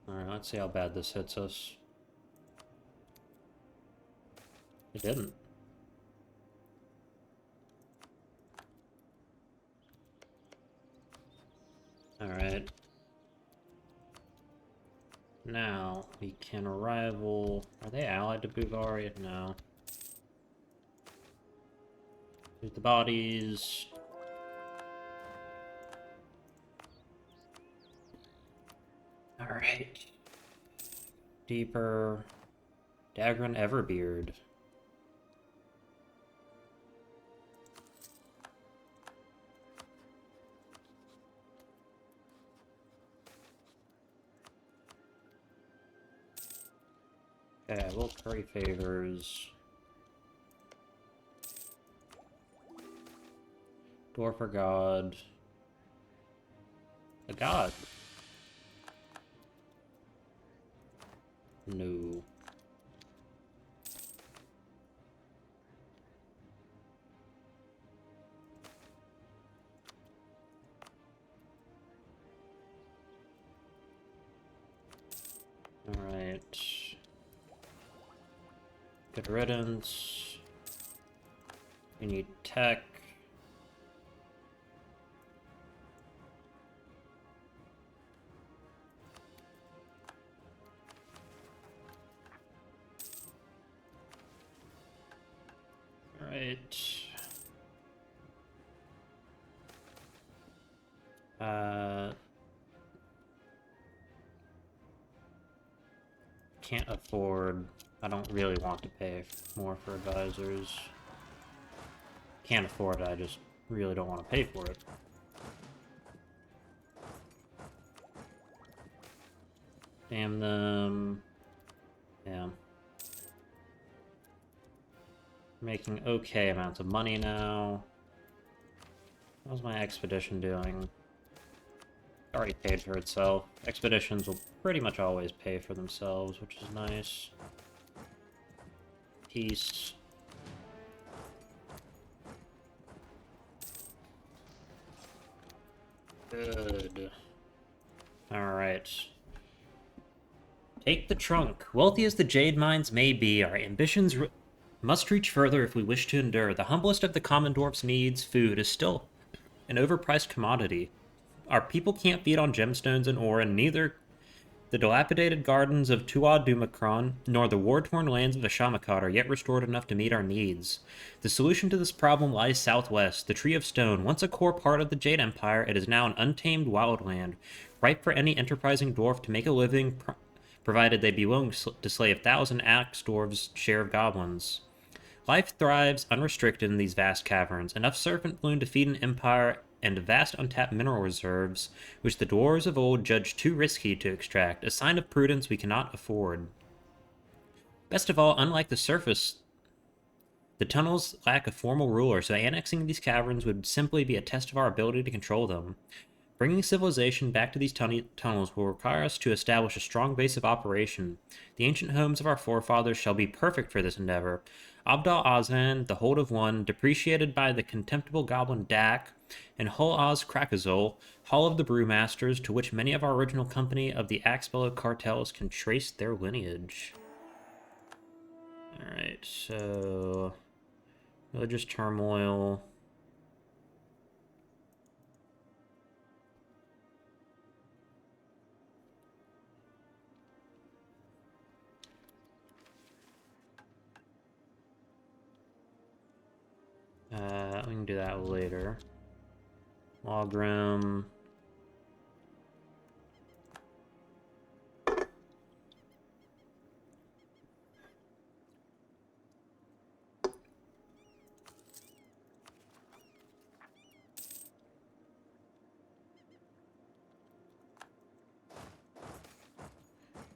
Speaker 1: Alright, let's see how bad this hits us. It didn't. Now, we can rival... Are they allied to Bulgaria? No. Here's the bodies. Alright. Deeper. Dagron Everbeard. Okay, we'll curry favors. Dwarf God. A god. No. Alright. Good riddance. We need tech. Alright. Can't afford... I don't really want to pay more for advisors. Can't afford it, I just really don't want to pay for it. Damn them. Yeah. Making okay amounts of money now. How's my expedition doing? Already paid for itself. Expeditions will pretty much always pay for themselves, which is nice. Peace. Good. Alright. Take the trunk. Wealthy as the jade mines may be, our ambitions must reach further if we wish to endure. The humblest of the common dwarf's needs, food, is still an overpriced commodity. Our people can't feed on gemstones and ore, and neither the dilapidated gardens of Tuatha Dumacron nor the war-torn lands of the Shamakot are yet restored enough to meet our needs. The solution to this problem lies southwest. The Tree of Stone, once a core part of the Jade Empire, it is now an untamed wildland, ripe for any enterprising dwarf to make a living, provided they be willing to slay 1,000 axe dwarves' share of goblins. Life thrives unrestricted in these vast caverns, enough serpent bloom to feed an empire, and vast untapped mineral reserves, which the dwarves of old judged too risky to extract, a sign of prudence we cannot afford. Best of all, unlike the surface, the tunnels lack a formal ruler, so annexing these caverns would simply be a test of our ability to control them. Bringing civilization back to these tunnels will require us to establish a strong base of operation. The ancient homes of our forefathers shall be perfect for this endeavor. Abdal Azan, the Hold of One, depreciated by the contemptible goblin Dak, and Hol Az Krakazol, Hall of the Brewmasters, to which many of our original company of the Axebellow cartels can trace their lineage. Alright, so... religious turmoil... we can do that later. Logrim.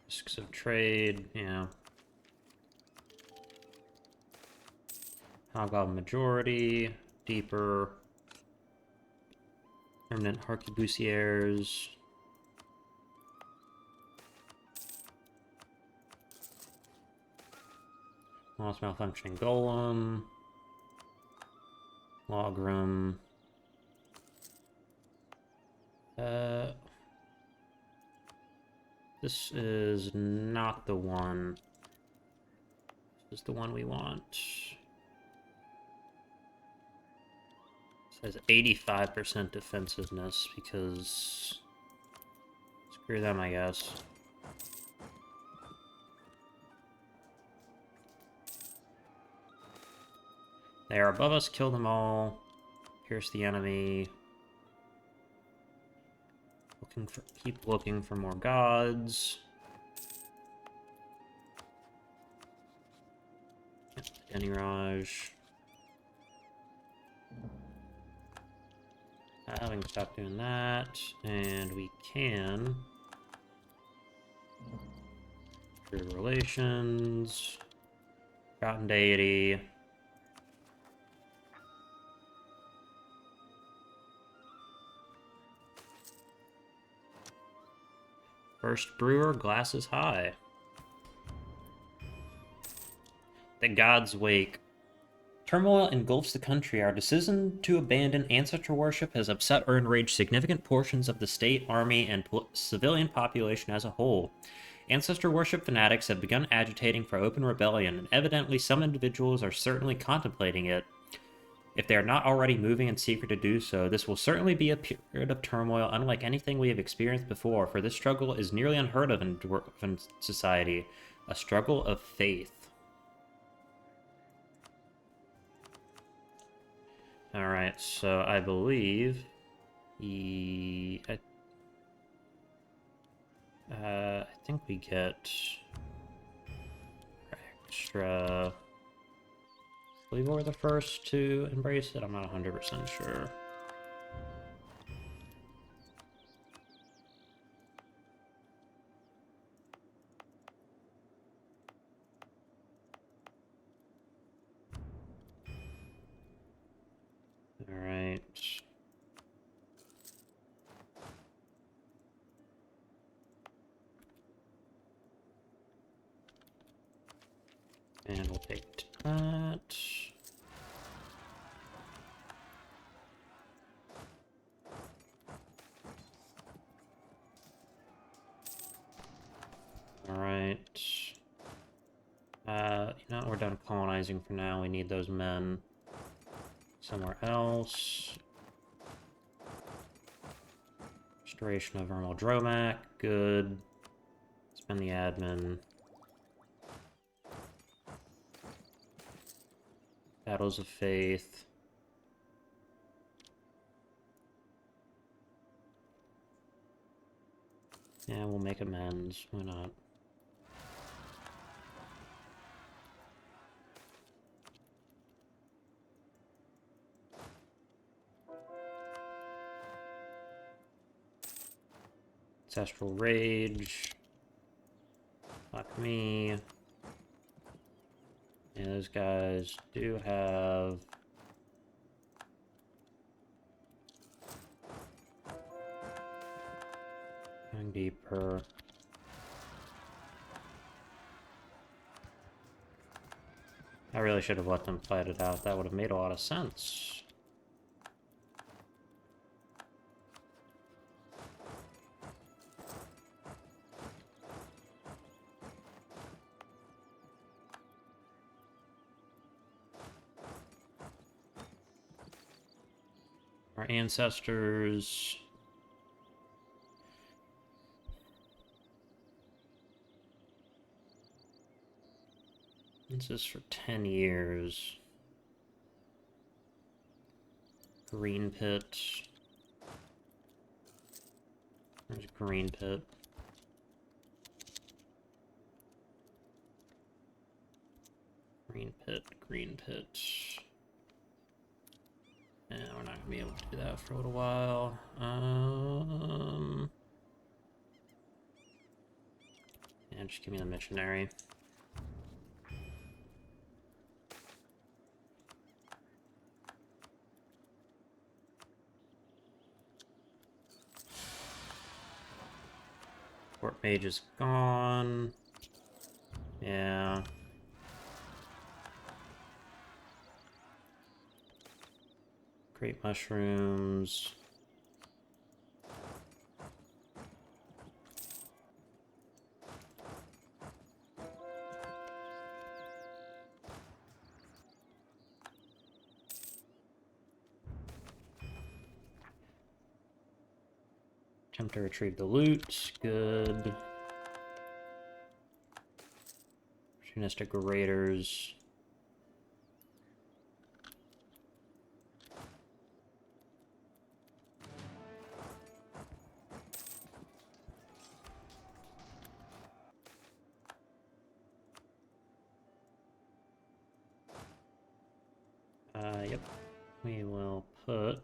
Speaker 1: Risks of trade, yeah. Hobgoblin majority, deeper, permanent harquebusiers. Lost malfunctioning golem, logrim. This is not the one. This is the one we want. Has 85% defensiveness because screw them, I guess. They are above us. Kill them all. Pierce the enemy. Keep looking for more gods. Deniraj. Having stopped doing that, and we can through relations, forgotten deity. First brewer, glasses high. The gods wake. Turmoil engulfs the country. Our decision to abandon ancestor worship has upset or enraged significant portions of the state, army, and civilian population as a whole. Ancestor worship fanatics have begun agitating for open rebellion, and evidently some individuals are certainly contemplating it. If they are not already moving in secret to do so, this will certainly be a period of turmoil unlike anything we have experienced before, for this struggle is nearly unheard of in dwarven society. A struggle of faith. Alright, so I believe I think we get extra. I believe we're the first to embrace it. I'm not 100% sure. Alright. And we'll take that. Alright. You know, we're done colonizing for now. We need those men somewhere else. Restoration of Ermal Dromak. Good. Spend the admin. Battles of Faith. Yeah, we'll make amends. Why not? Ancestral Rage. Fuck me. Yeah, those guys do have... Going deeper. I really should have let them fight it out. That would have made a lot of sense. Our ancestors... This is for 10 years. Green Pit. There's Green Pit. Green Pit, Green Pit. Yeah, we're not gonna be able to do that for a little while. Yeah, just give me the missionary. Court Mage is gone. Yeah. Great mushrooms. Attempt to retrieve the loot. Good. Opportunistic raiders. Yep. We will put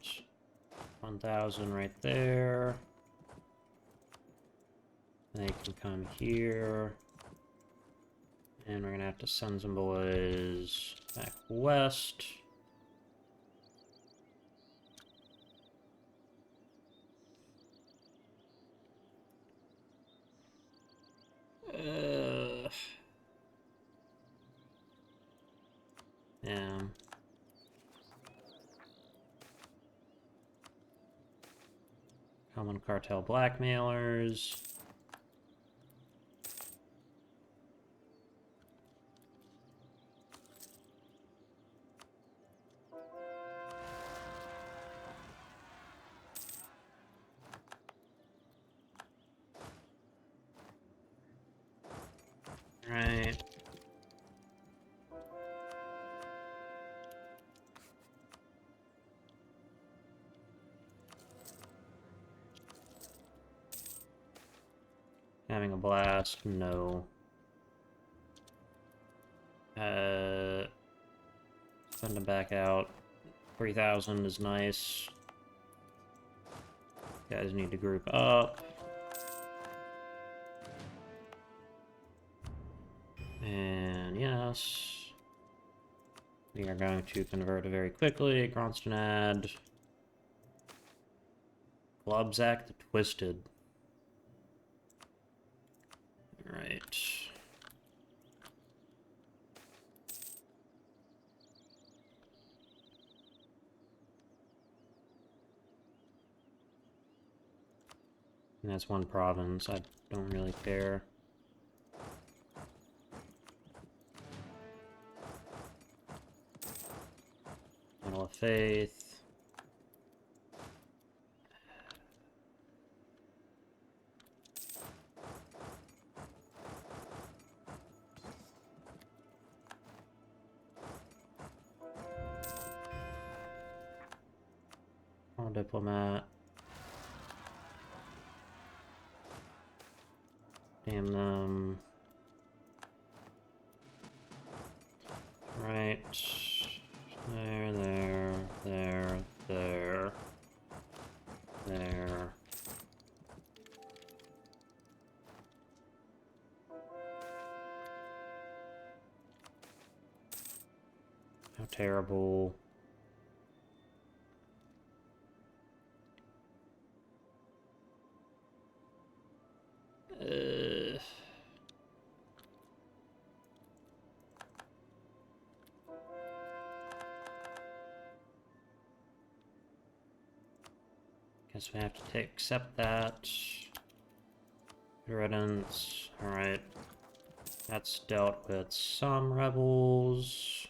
Speaker 1: 1,000 right there. They can come here. And we're gonna have to send some boys back west. Yeah. Common cartel blackmailers. Right. Having a blast? No. Send them back out. 3,000 is nice. You guys need to group up. And yes. We are going to convert it very quickly. Kronstadt. Globzak the Twisted. Alright. And that's one province. I don't really care. Medal of Faith. All diplomat. Damn them. Right. There, there, there, there. There. How terrible. Guess we have to accept that. Riddance. Alright. That's dealt with some rebels.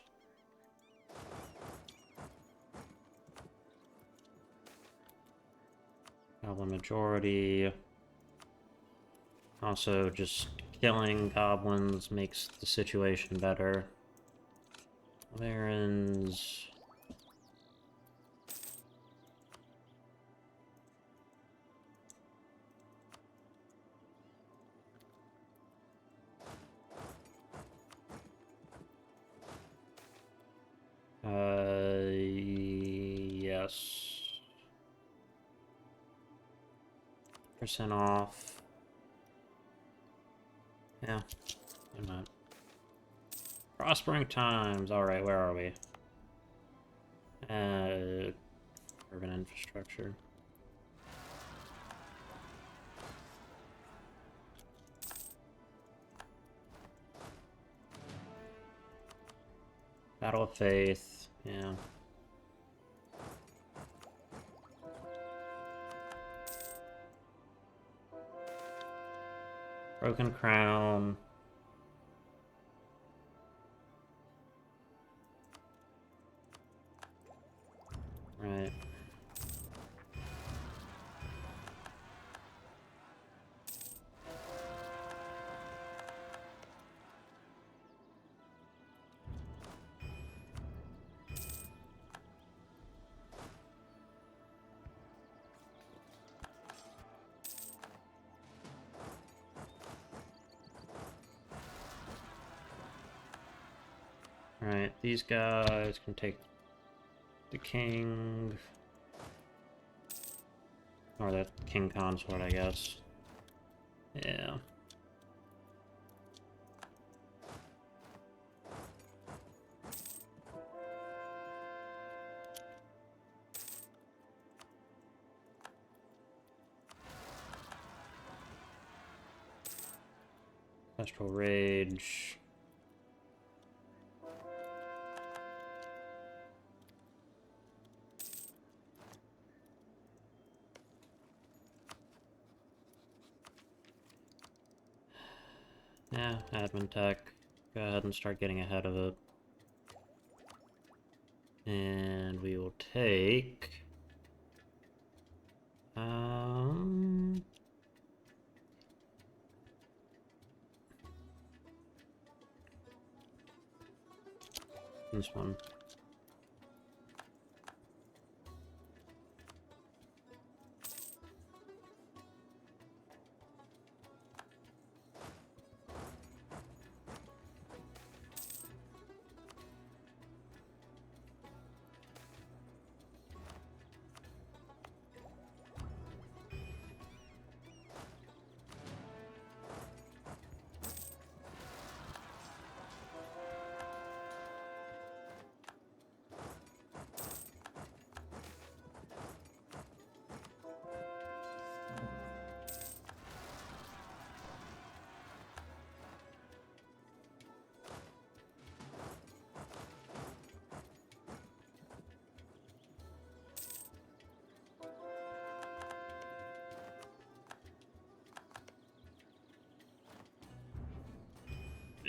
Speaker 1: Goblin majority. Also, just killing goblins makes the situation better. Barons. Yes. % off. Yeah, why not? Prospering times. Alright, where are we? Urban infrastructure. Battle of Faith. Yeah. Broken Crown. Right. Alright, these guys can take The king... Or the king consort, I guess. Yeah. Astral Rage. Yeah, admin tech. Go ahead and start getting ahead of it. And we will take... This one.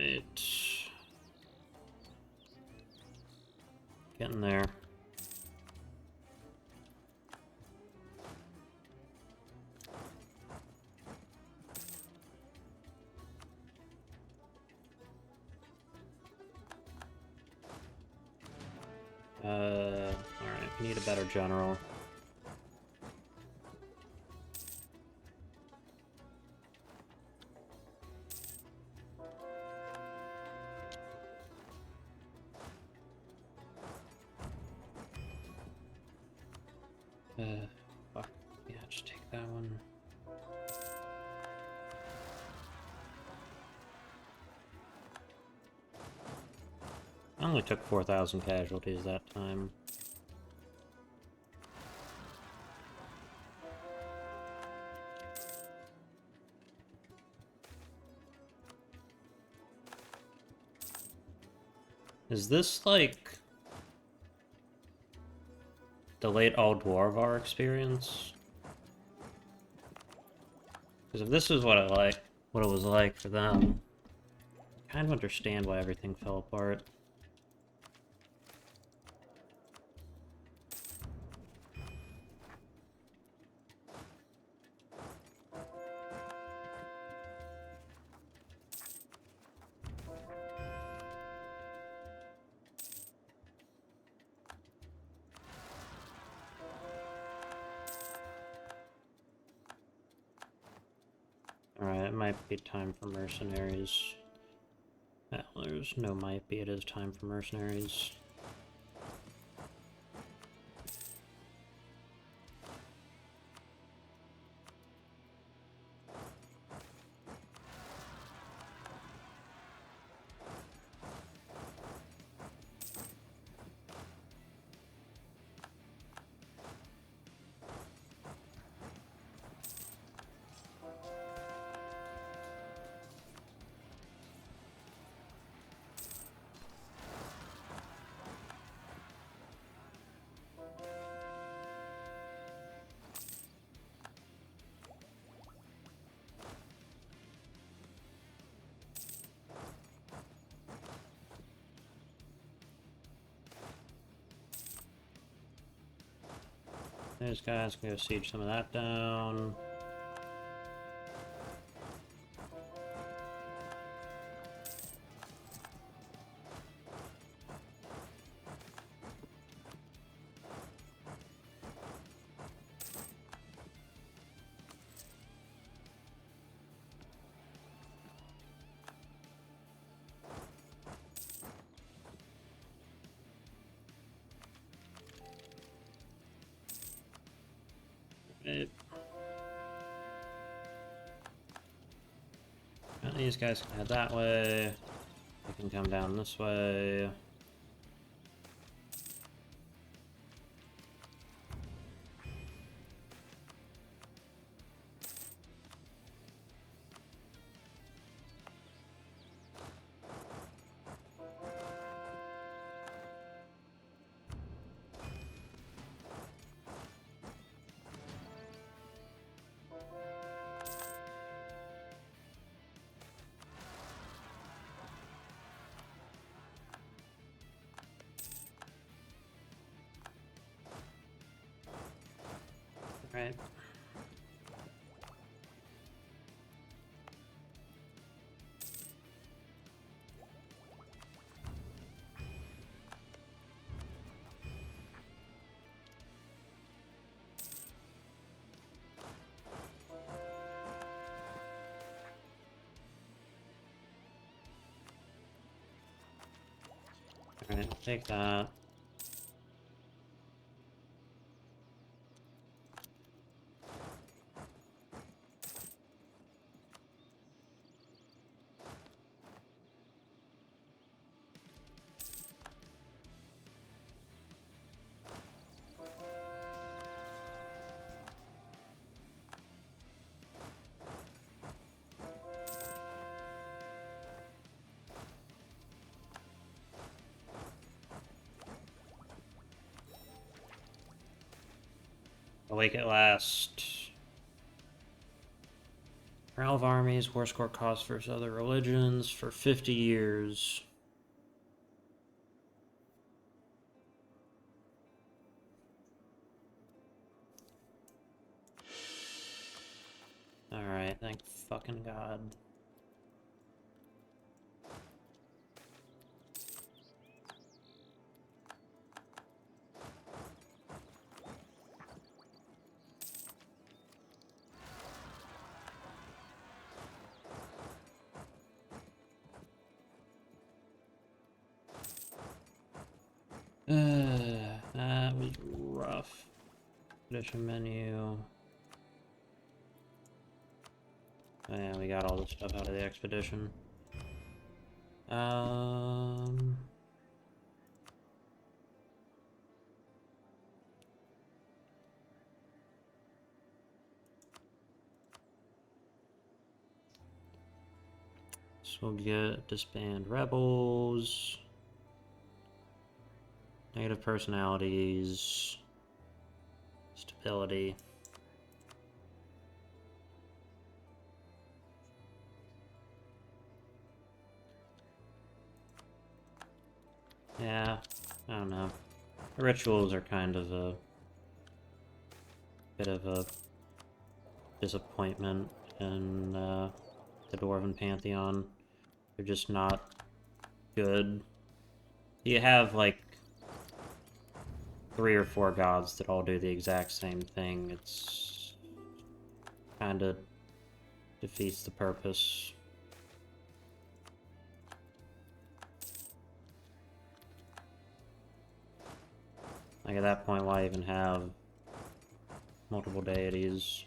Speaker 1: It's getting there. Alright, we need a better general. Fuck. Yeah, just take that one. I only took 4,000 casualties that time. Is this like the late Old Dwarvar experience? Because if this is what it was like for them, I kind of understand why everything fell apart. Alright, it might be time for mercenaries. Well, there's no might be, it is time for mercenaries. These guys can go siege some of that down. Right. And these guys can head that way. They can come down this way. Right. Alright, take that. Awake at last. Morale of armies, war score cost versus other religions for 50 years. Alright, thank fucking God. That was rough. Edition menu. Oh yeah, we got all the stuff out of the expedition. So we'll get disband rebels. Negative personalities. Stability. Yeah, I don't know. The rituals are kind of a bit of a disappointment in the Dwarven Pantheon. They're just not good. You have like 3 or 4 gods that all do the exact same thing. It's kind of defeats the purpose. Like at that point, why even have multiple deities?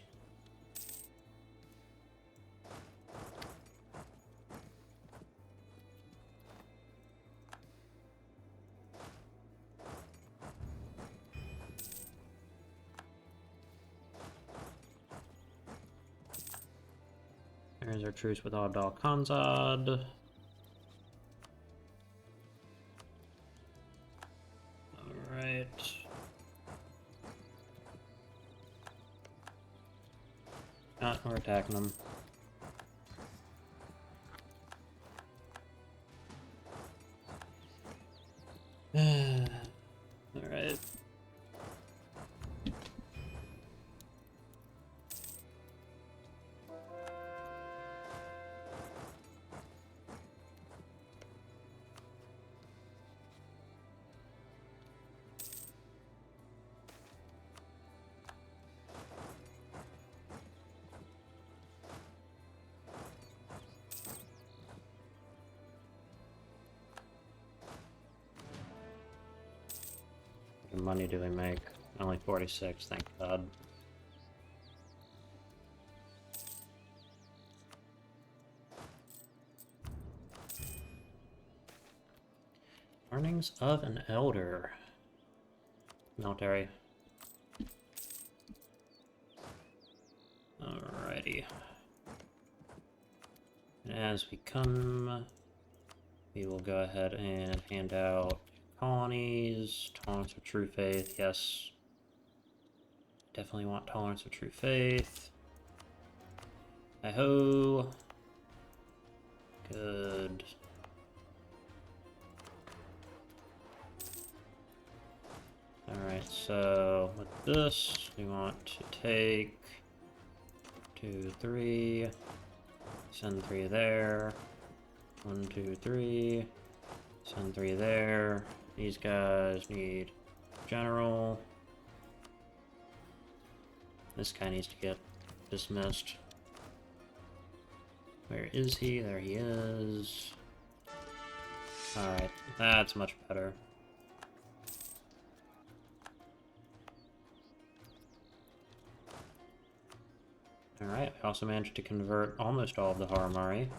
Speaker 1: There's our truce with Adal Khanzad. Alright. We're attacking them. Alright. What money do we make? Only 46, thank God. Learnings of an Elder. Military. Alrighty. And as we come, we will go ahead and hand out colonies. Tolerance of true faith, yes. Definitely want tolerance of true faith. Hi-ho. Good. Alright, so with this, we want to take 2, 3, send 3 there, 1, 2, 3, send 3 there. These guys need general. This guy needs to get dismissed. Where is he? There he is. Alright, that's much better. Alright, we also managed to convert almost all of the Haramari.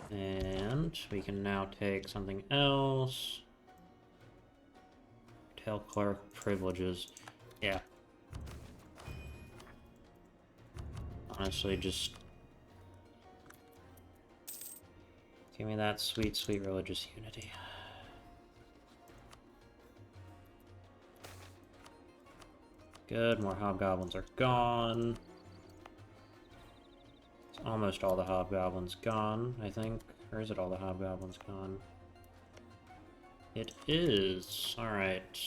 Speaker 1: And we can now take something else. Tell clerk privileges. Yeah. Honestly, just give me that sweet, sweet religious unity. Good, more hobgoblins are gone. It's almost all the hobgoblins gone, I think. Or is it all the hobgoblins gone? It is. Alright.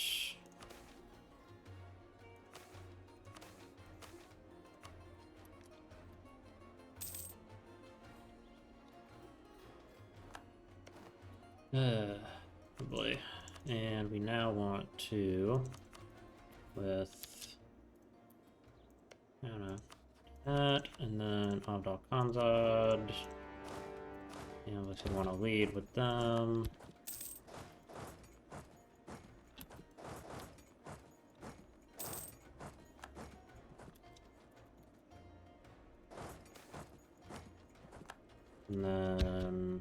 Speaker 1: Boy. And we now want to, with, I don't know, that, and then Abdal Khanzad. And looks like we want to lead with them. And then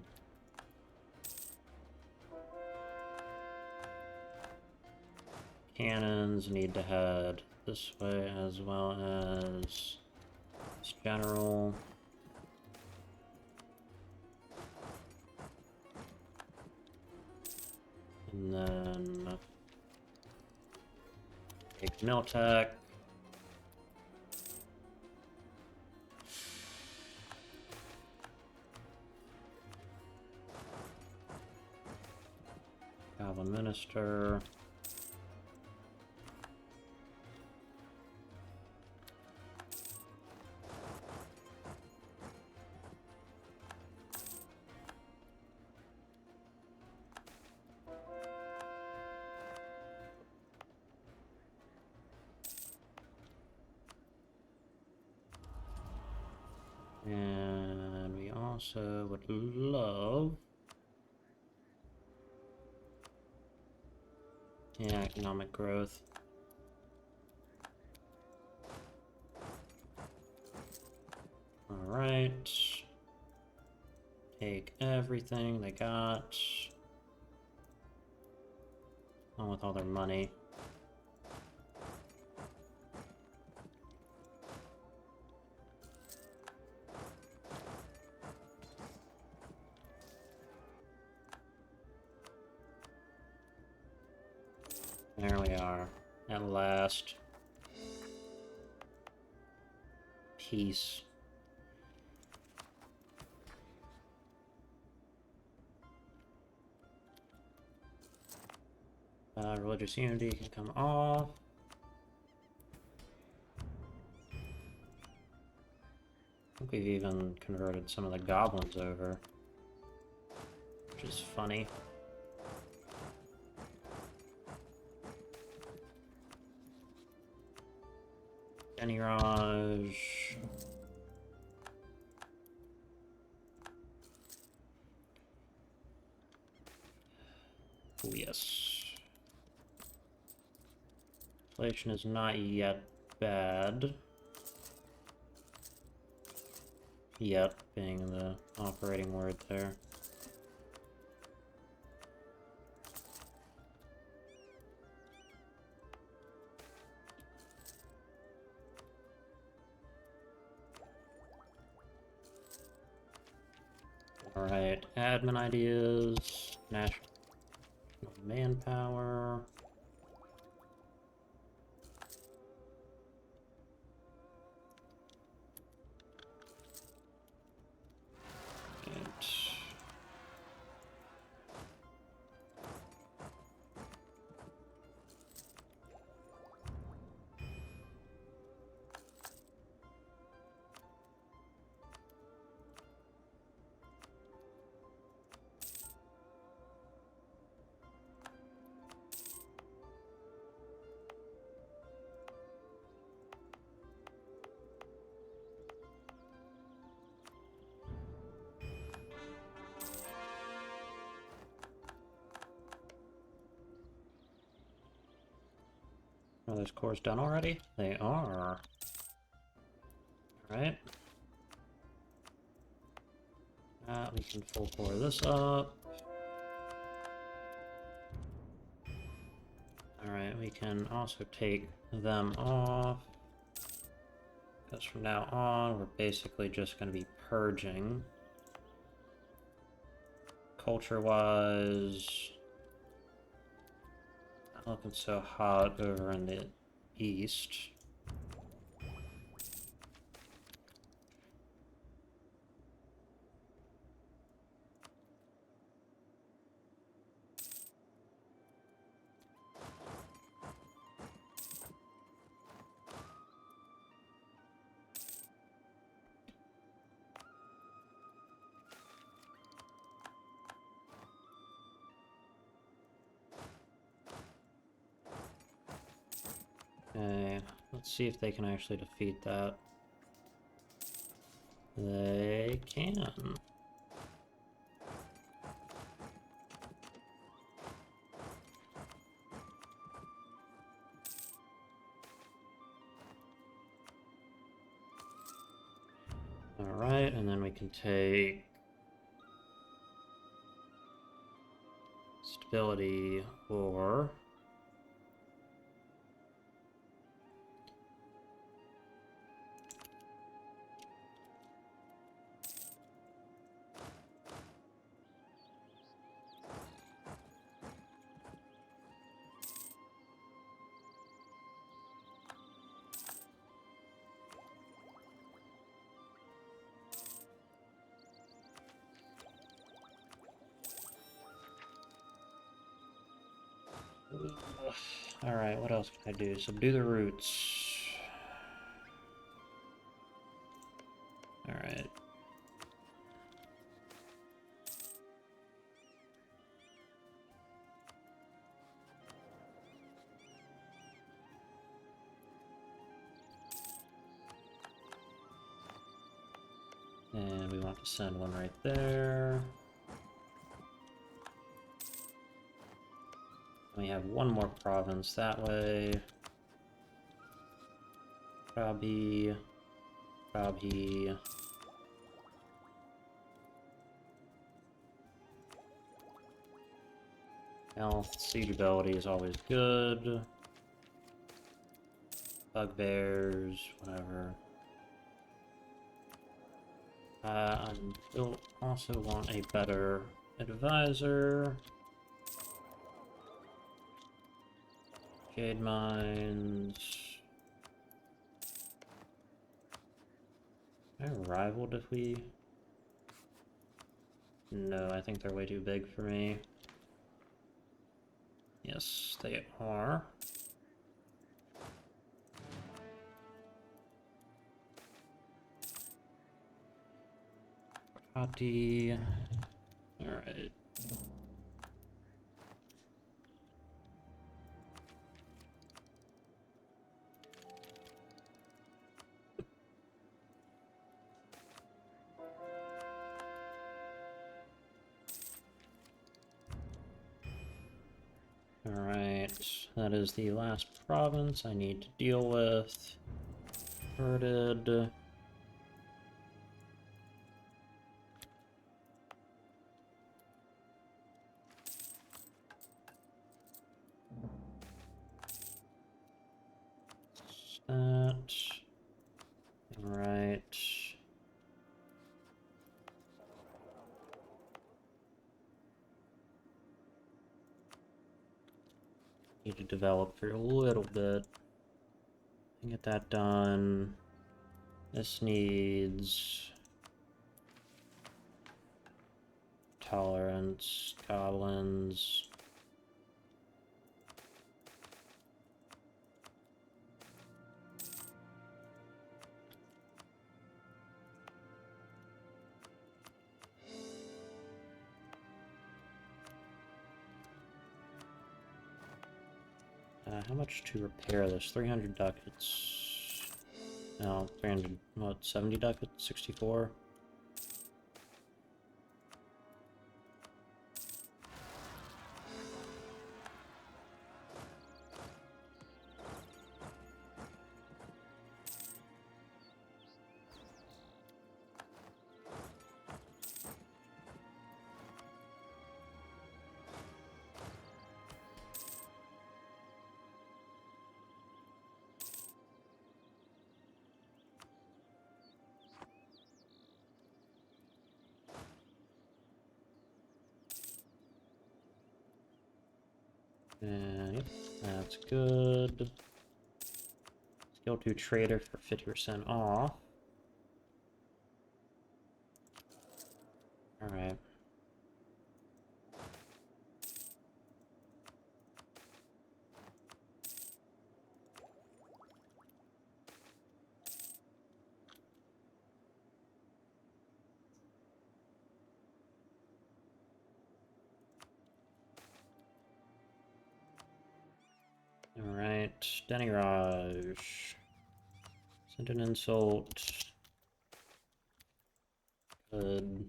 Speaker 1: cannons need to head this way, as well as this general. And then take Miltech. Goblin Minister. And we also would love, yeah, economic growth. Alright. Take everything they got. Along with all their money. There we are, at last. Peace. Religious unity can come off. I think we've even converted some of the goblins over, which is funny. Mirage. Oh, yes. Inflation is not yet bad. Yet being the operating word there. Alright, admin ideas, national manpower. Are those cores done already? They are. Alright. We can full core this up. Alright, we can also take them off. Because from now on, we're basically just going to be purging. Culture-wise, not looking so hot over in the east. Okay, let's see if they can actually defeat that. They can. Alright, and then we can take stability or alright, what else can I do? Subdue the roots. Alright. And we want to send one right there. We have one more province that way. Krabi. Krabi. Health, siegability is always good. Bugbears, whatever. I will also want a better advisor. Jade mines. Am I rivaled if we... No, I think they're way too big for me. Yes, they are. Copy. Alright. Alright, that is the last province I need to deal with. Converted. That. Alright. develop for a little bit. Get that done. This needs tolerance, goblins. How much to repair this? 300 ducats. No, 300, what, 70 ducats? 64? Yep, that's good. Skill 2 trader for 50% off. Alright. Alright, Denny Raj. Sent an insult. Good.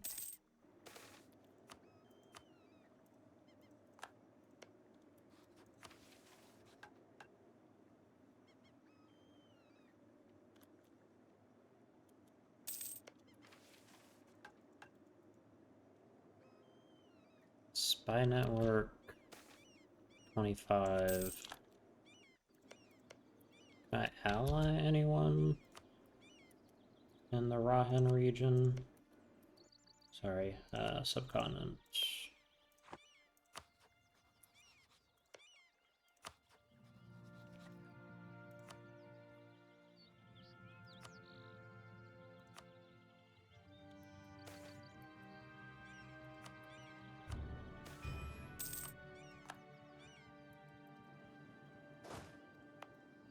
Speaker 1: Spy network. 25. Can I ally anyone in the Rahan region? Sorry, subcontinent.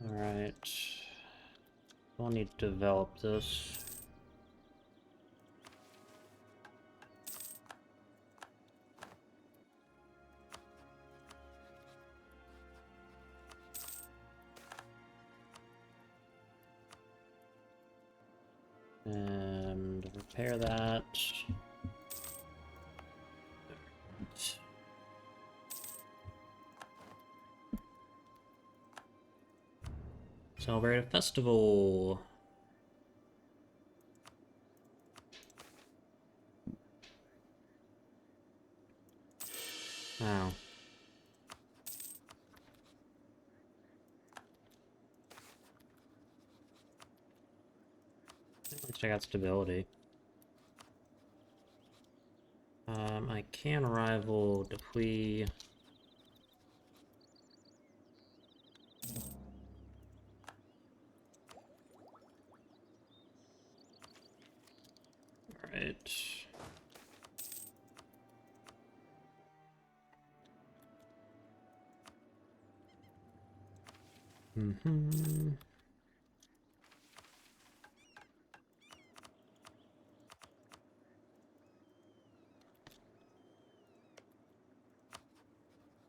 Speaker 1: Alright. We'll need to develop this. And repair that. Celebrate a festival. Wow. At least I got stability. I can rival Depuy. Alright.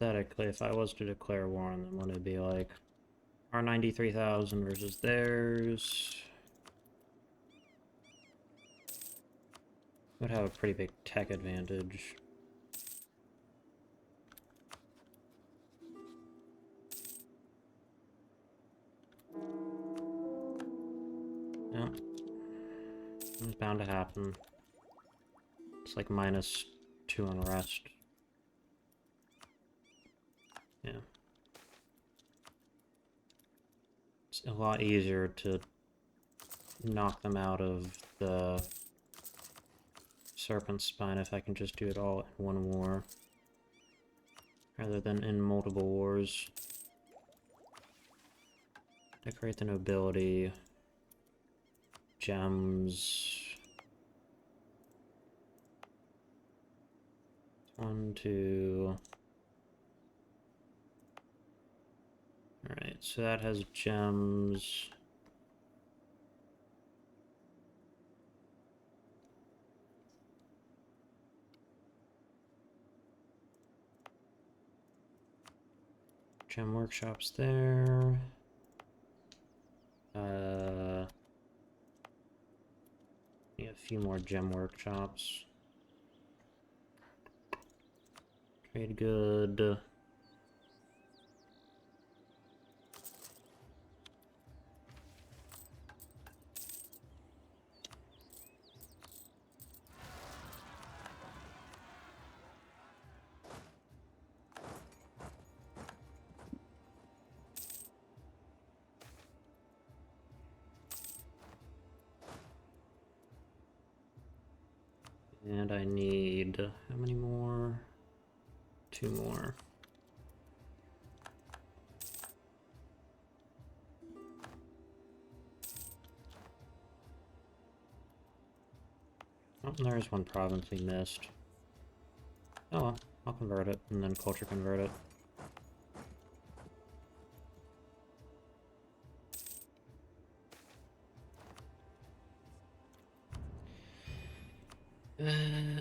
Speaker 1: Hypothetically, if I was to declare war on them, would it be like our 93,000 versus theirs? Would have a pretty big tech advantage. Yeah. It's bound to happen. It's like -2 on rest. Yeah. It's a lot easier to knock them out of the Serpent Spine if I can just do it all in one war, rather than in multiple wars. Decorate the nobility. Gems. 1, 2. Alright, so that has gems. Gem workshops there. Need a few more gem workshops. Trade good. And I need, how many more? 2 more. Oh, there's one province we missed. Oh well, I'll convert it, and then culture convert it.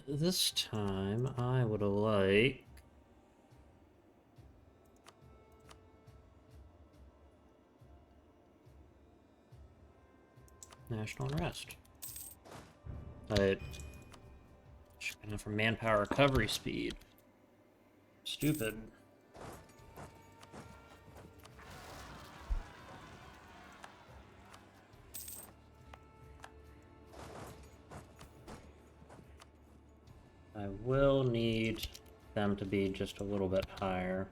Speaker 1: This time I would like national unrest. But for manpower recovery speed. Stupid. I will need them to be just a little bit higher.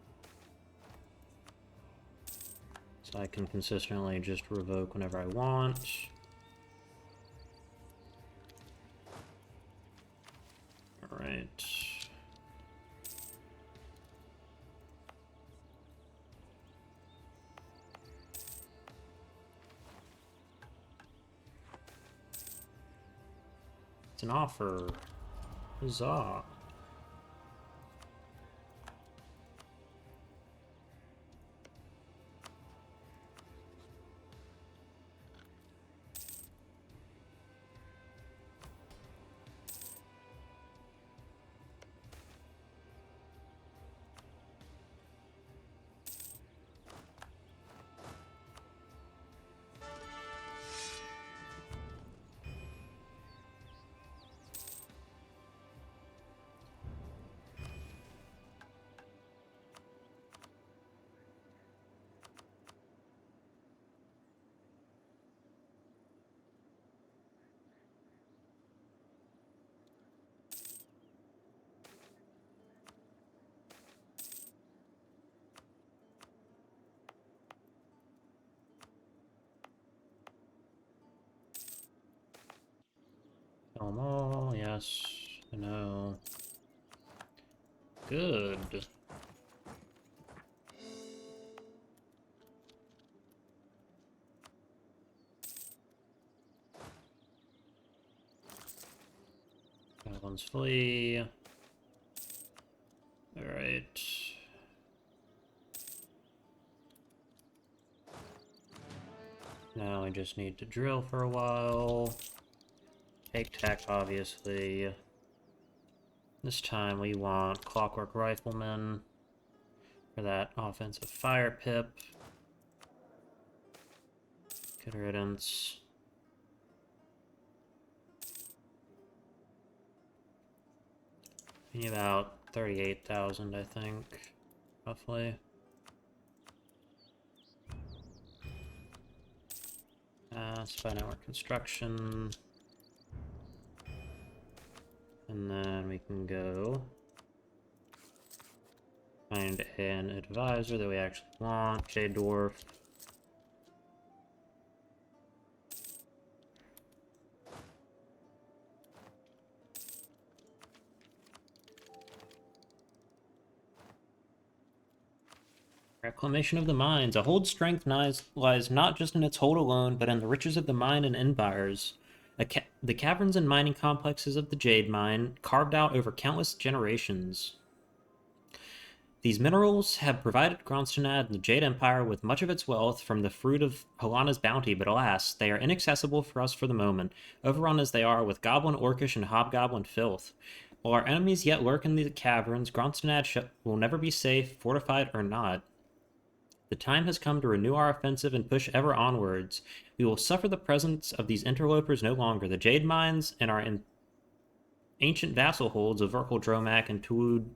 Speaker 1: So I can consistently just revoke whenever I want. Alright. It's an offer. Huzzah. Kill them all, yes. I know. Good. Goblins flee. Alright. Now I just need to drill for a while. Take tech, obviously. This time we want Clockwork Riflemen for that offensive fire pip. Good riddance. We need about 38,000, I think, roughly. Spy network construction. And then we can go find an advisor that we actually want, J-Dwarf. Reclamation of the mines. A hold's strength lies not just in its hold alone, but in the riches of the mine and empires. The caverns and mining complexes of the Jade Mine, carved out over countless generations. These minerals have provided Grondstad and the Jade Empire with much of its wealth from the fruit of Halana's bounty, but alas, they are inaccessible for us for the moment, overrun as they are with goblin, orcish, and hobgoblin filth. While our enemies yet lurk in the caverns, Grondstad will never be safe, fortified or not. The time has come to renew our offensive and push ever onwards. We will suffer the presence of these interlopers no longer. The Jade Mines and our ancient vassal holds of Verkal Dromak and Tulud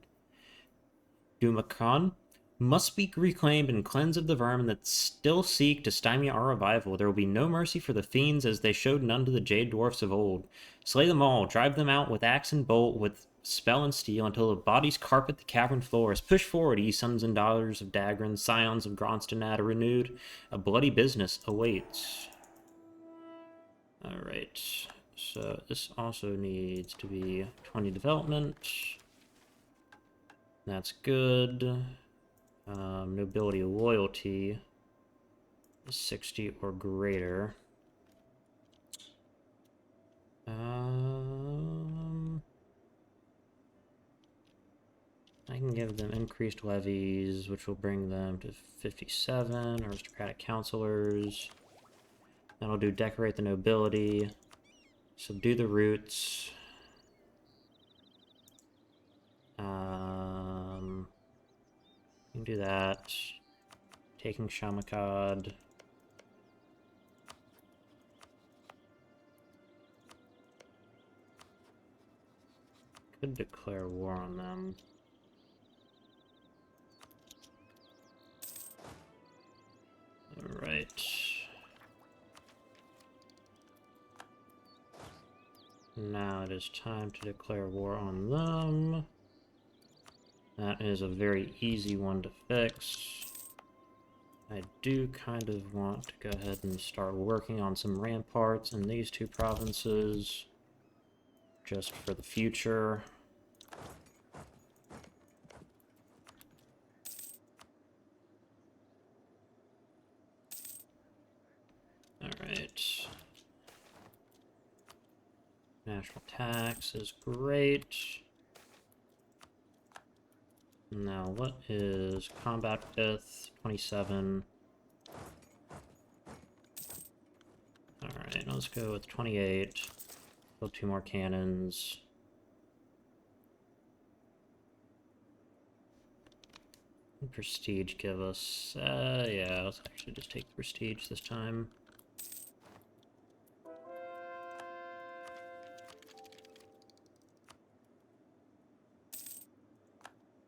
Speaker 1: Dumakan must be reclaimed and cleansed of the vermin that still seek to stymie our revival. There will be no mercy for the fiends, as they showed none to the Jade Dwarfs of old. Slay them all, drive them out with axe and bolt, with spell and steel, until the bodies carpet the cavern floors. Push forward, ye sons and daughters of Dagran, scions of Grondstad, renewed. A bloody business awaits. Alright, so this also needs to be 20 development. That's good. Nobility loyalty is 60 or greater. I can give them increased levies, which will bring them to 57 aristocratic counselors. Then I'll do decorate the nobility, subdue the roots. You can do that. Taking Shamakad. Could declare war on them. Alright. Now it is time to declare war on them. That is a very easy one to fix. I do kind of want to go ahead and start working on some ramparts in these two provinces, just for the future. Alright. National tax is great. Now, what is combat width? 27. Alright, let's go with 28. Build 2 more cannons. What prestige give us? Yeah, let's actually just take prestige this time.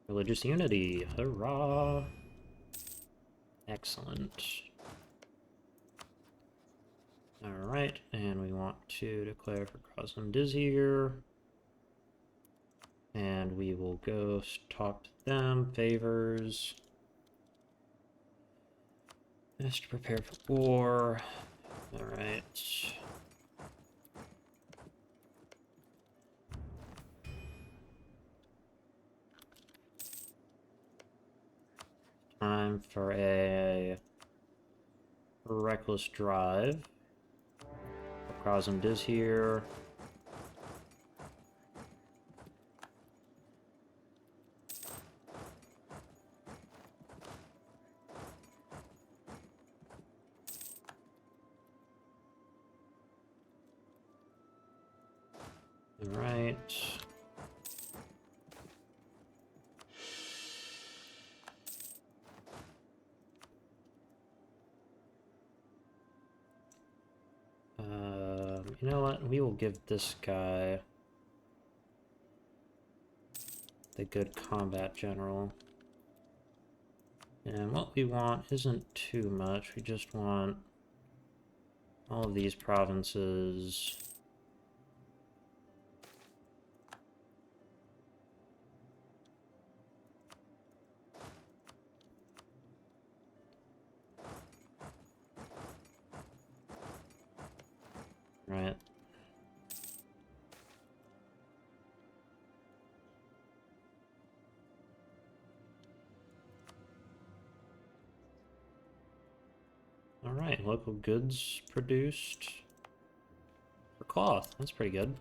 Speaker 1: Religious unity, hurrah! Excellent. Alright, and we want to declare for Crosland Dizir. And we will go talk to them, favors. Best to prepare for war. Alright. Time for a reckless drive. Crosland is here. All right. You know what? We will give this guy the good combat general. And what we want isn't too much. We just want all of these provinces. Right. local goods produced for cloth. That's pretty good.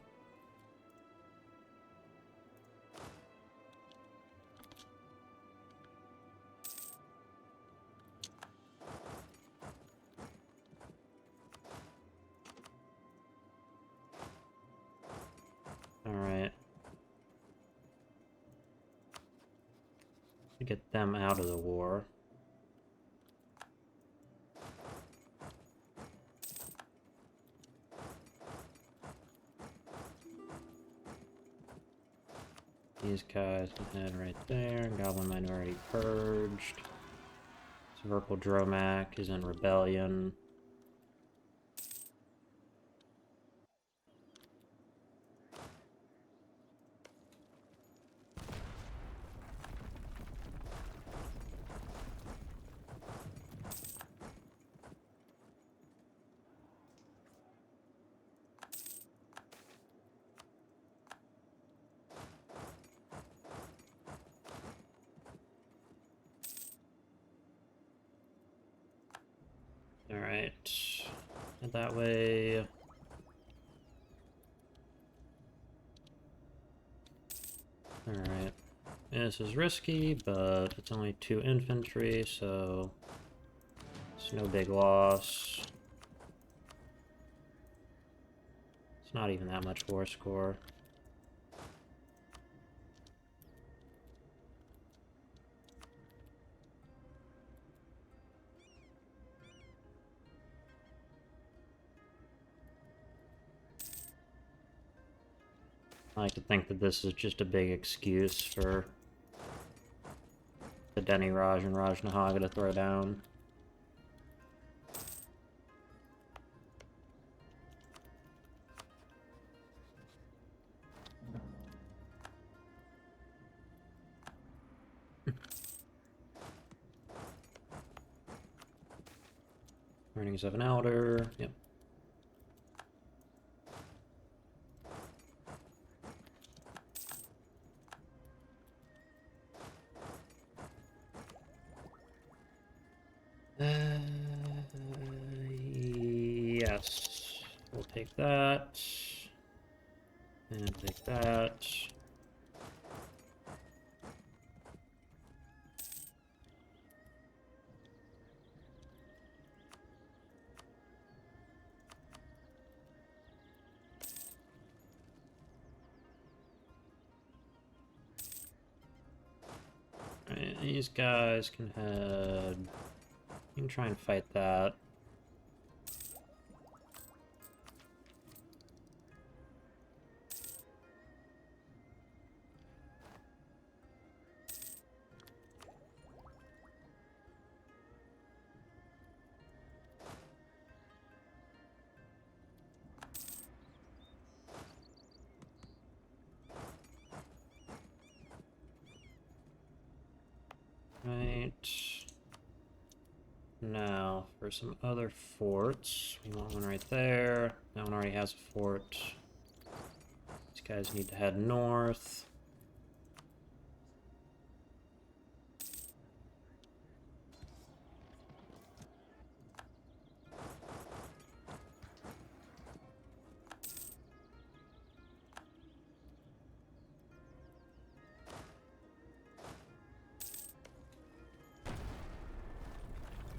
Speaker 1: Alright. Get them out of the war. These guys can head right there. Goblin minority purged. Verpal Dromak is in rebellion. Alright. And that way. Alright. This is risky, but it's only 2 infantry, so it's no big loss. It's not even that much war score. I like to think that this is just a big excuse for the Denny Raj and Raj Nahaga to throw down. Earnings of an Elder, yep. Yes. We'll take that. And take that. Alright, these guys can head. You can try and fight that. Right. Now, for some other forts, we want one right there. That one already has a fort. These guys need to head north.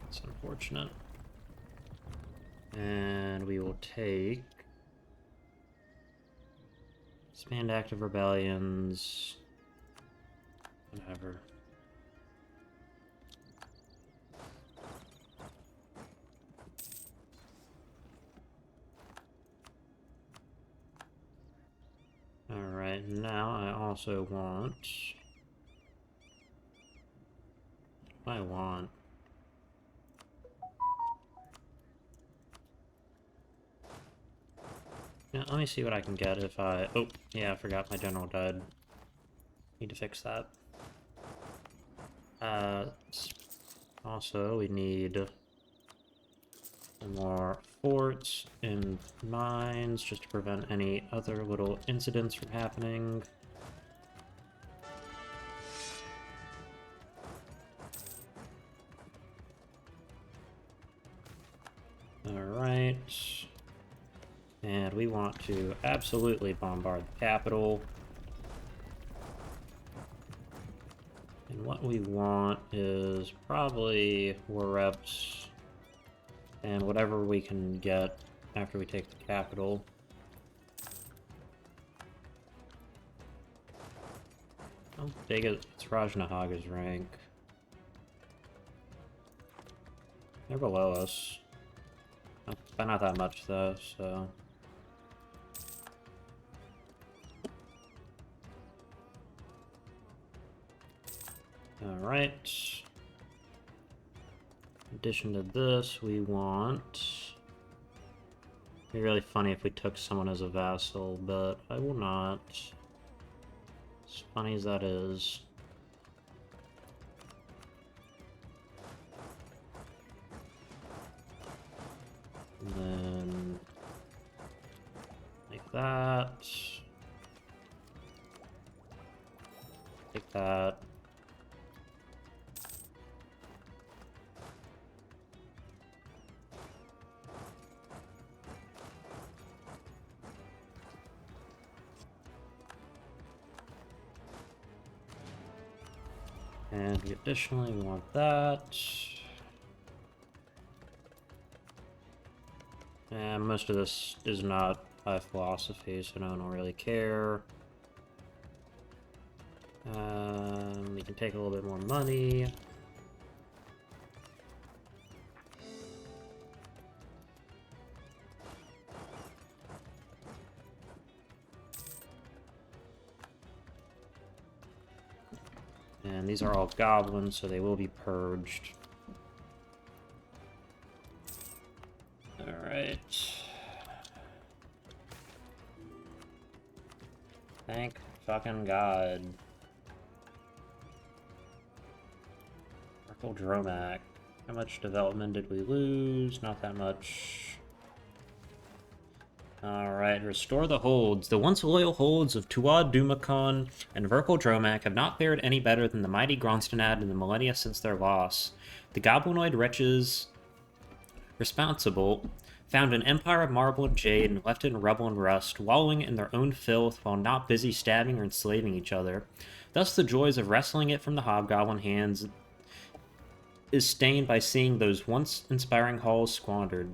Speaker 1: That's unfortunate. And we will take expand active rebellions, whatever. Alright, now I also want... What do I want? Yeah, let me see what I can get if I... Oh, yeah, I forgot my general died. Need to fix that. Also, we need some more forts and mines just to prevent any other little incidents from happening. Alright. And we want to absolutely bombard the capital. And what we want is probably war reps and whatever we can get after we take the capital. How big is Rajnahaga's rank? They're below us. But not that much though, so... Alright. In addition to this, we want... It'd be really funny if we took someone as a vassal, but I will not. As funny as that is. And then... like that. Take that. And we additionally want that. And most of this is not high philosophy, so I don't really care. We can take a little bit more money. And these are all goblins, so they will be purged. Alright. Thank fucking God. Merkel Dromac. How much development did we lose? Not that much. Alright, restore the holds. The once loyal holds of Tuad Dumakon and Verkal Dromac have not fared any better than the mighty Gronstonad in the millennia since their loss. The goblinoid wretches responsible found an empire of marble and jade and left it in rubble and rust, wallowing in their own filth while not busy stabbing or enslaving each other. Thus the joys of wresting it from the hobgoblin hands is stained by seeing those once inspiring halls squandered.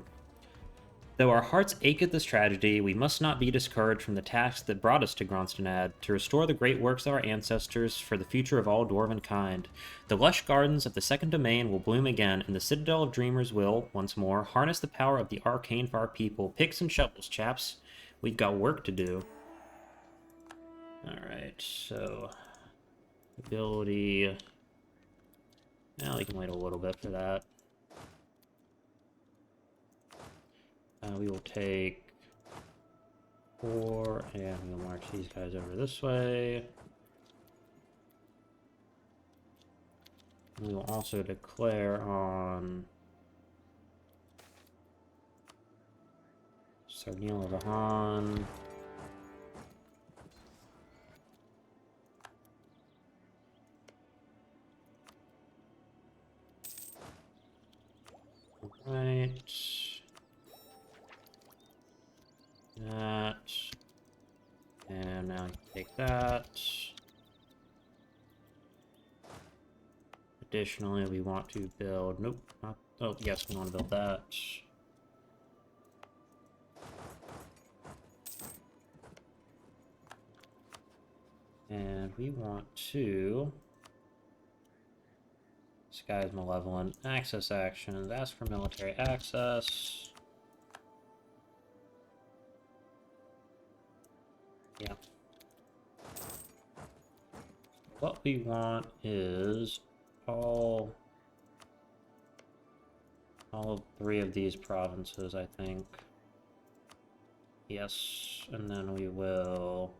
Speaker 1: Though our hearts ache at this tragedy, we must not be discouraged from the task that brought us to Gronstonad, to restore the great works of our ancestors for the future of all dwarven kind. The lush gardens of the Second Domain will bloom again, and the Citadel of Dreamers will, once more, harness the power of the arcane for our people. Picks and shovels, chaps. We've got work to do. Alright, so... ability... Now we can wait a little bit for that. We will take 4, and we'll march these guys over this way. We will also declare on Sardinil Vahan. Right. That. And now take that. Additionally, we want to build... Nope. Not, oh, yes, we want to build that. And we want to... This guy's malevolent. Access actions. Ask for military access. Yeah. What we want is all 3 of these provinces, I think. Yes, and then we will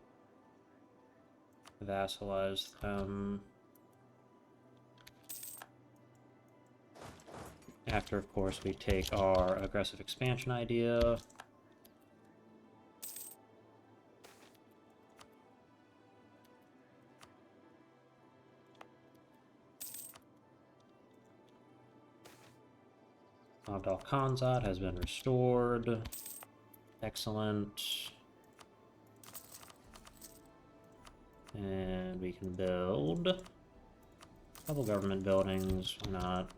Speaker 1: vassalize them. After, of course, we take our aggressive expansion idea. Abdal Khanzad has been restored. Excellent. And we can build a couple government buildings. Why not?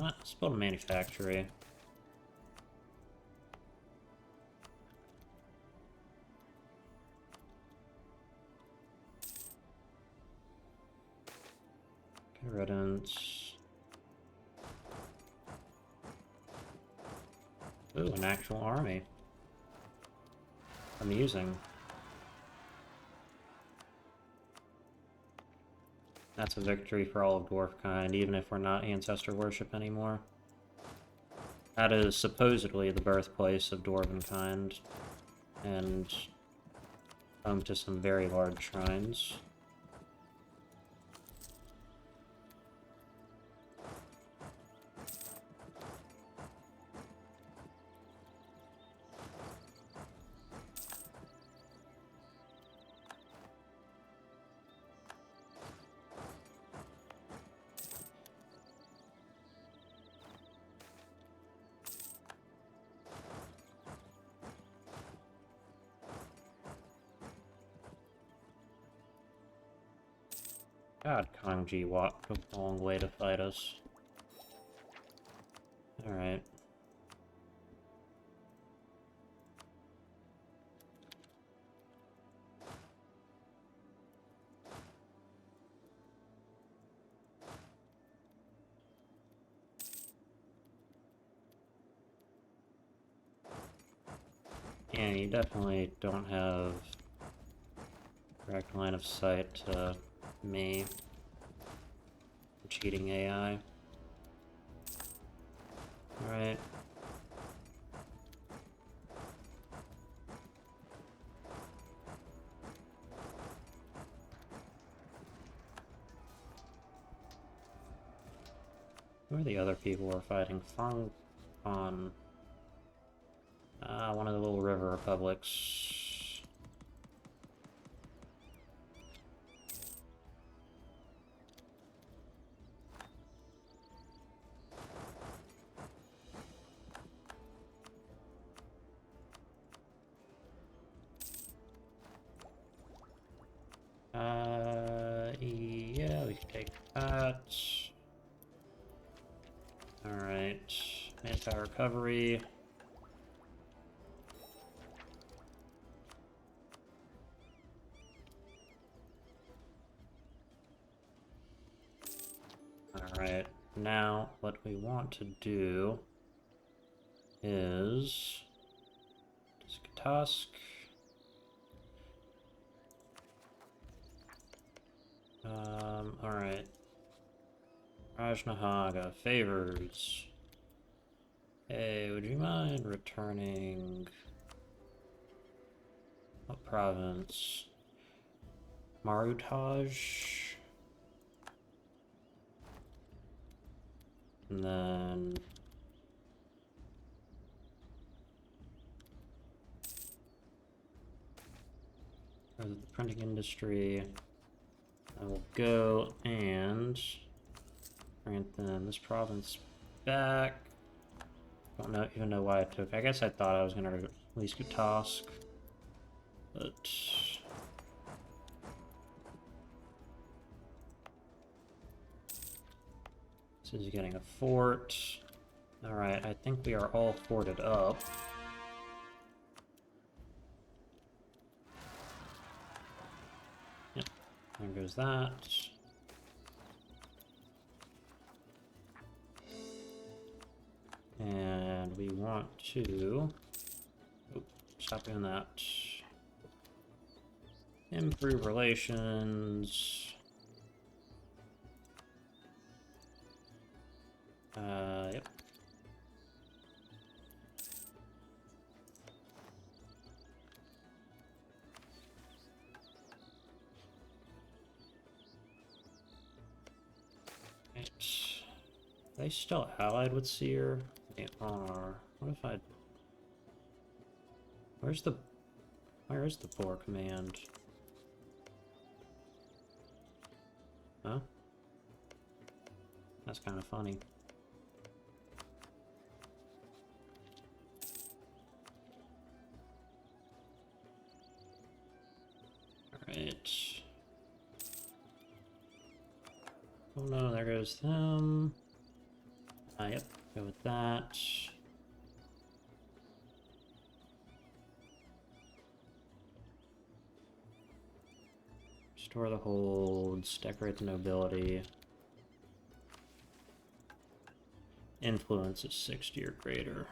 Speaker 1: Let's build a manufactory. Good riddance. Ooh, an actual army. Amusing. That's a victory for all of Dwarfkind, even if we're not ancestor worship anymore. That is supposedly the birthplace of Dwarvenkind, and home to some very large shrines. God, Kangji walked a long way to fight us. Alright. Yeah, you definitely don't have direct line of sight to me. Cheating AI. Alright. Who are the other people we're fighting? Fang on one of the little river republics. Yeah, we can take that. Alright. Anti-recovery. Alright, now what we want to do is Tusk. Alright. Rajnahaga, favors. Hey, would you mind returning... What province? Marutaj? And then... the printing industry. I will go and grant them this province back. Don't even know why I took. I guess I thought I was gonna release Gutask, but this is getting a fort. All right, I think we are all forted up. Yep, there goes that. And we want to... Oh, stop doing that. Improve relations. Yep. Right. Are they still allied with Seer? They are. What if I... Where is the Boar command? Huh? That's kind of funny. Alright. Oh no, there goes them. Yep, go with that. Restore the holds, decorate the nobility. Influence is 60 or greater.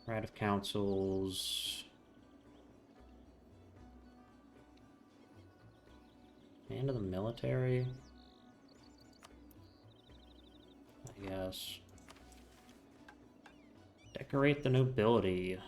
Speaker 1: Right of councils. Command of the military. I guess. Decorate the nobility.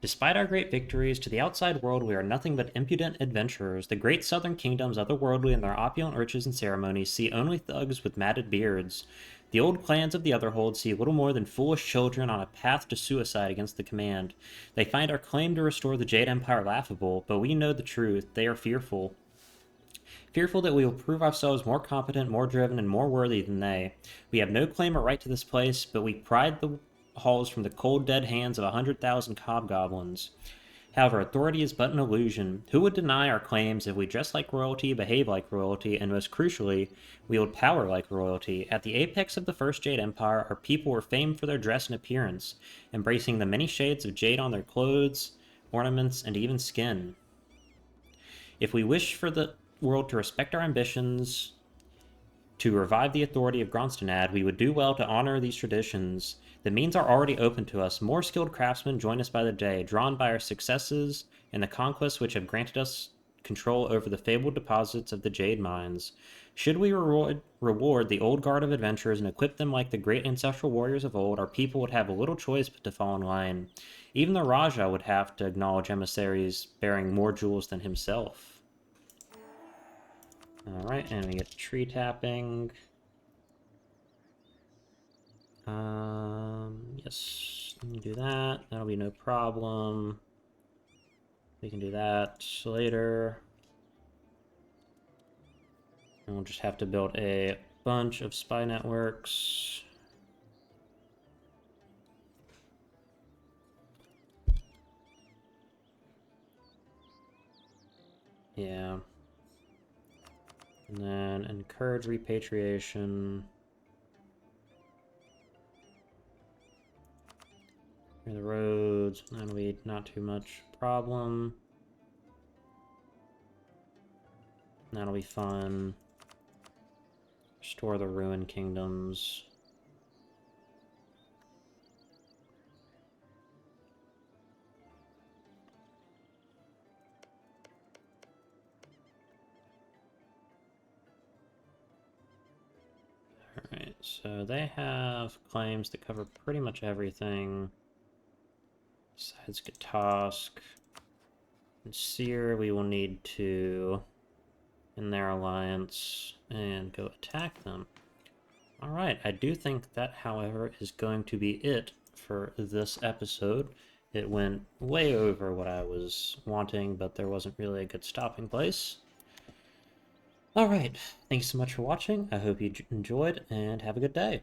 Speaker 1: Despite our great victories, to the outside world we are nothing but impudent adventurers. The great southern kingdoms, otherworldly in their opulent riches and ceremonies, see only thugs with matted beards. The old clans of the Otherhold see little more than foolish children on a path to suicide against the command. They find our claim to restore the Jade Empire laughable, but we know the truth. They are fearful. Fearful that we will prove ourselves more competent, more driven, and more worthy than they. We have no claim or right to this place, but we pride the halls from the cold, dead hands of 100,000 hobgoblins. However, authority is but an illusion. Who would deny our claims if we dress like royalty, behave like royalty, and most crucially, wield power like royalty? At the apex of the First Jade Empire, our people were famed for their dress and appearance, embracing the many shades of jade on their clothes, ornaments, and even skin. If we wish for the world to respect our ambitions, to revive the authority of Gronstonad, we would do well to honor these traditions. The means are already open to us. More skilled craftsmen join us by the day, drawn by our successes and the conquests which have granted us control over the fabled deposits of the jade mines. Should we reward the old guard of adventurers and equip them like the great ancestral warriors of old, our people would have a little choice but to fall in line. Even the Raja would have to acknowledge emissaries bearing more jewels than himself. Alright, and we get tree tapping. Yes, we can do that. That'll be no problem. We can do that later. And we'll just have to build a bunch of spy networks. Yeah. And then encourage repatriation. Clear the roads. That'll be not too much problem. That'll be fun. Restore the ruined kingdoms. Alright, so they have claims that cover pretty much everything. Besides Gatask. And Seer, we will need to, in their alliance, and go attack them. Alright, I do think that, however, is going to be it for this episode. It went way over what I was wanting, but there wasn't really a good stopping place. Alright, thanks so much for watching. I hope you enjoyed, and have a good day.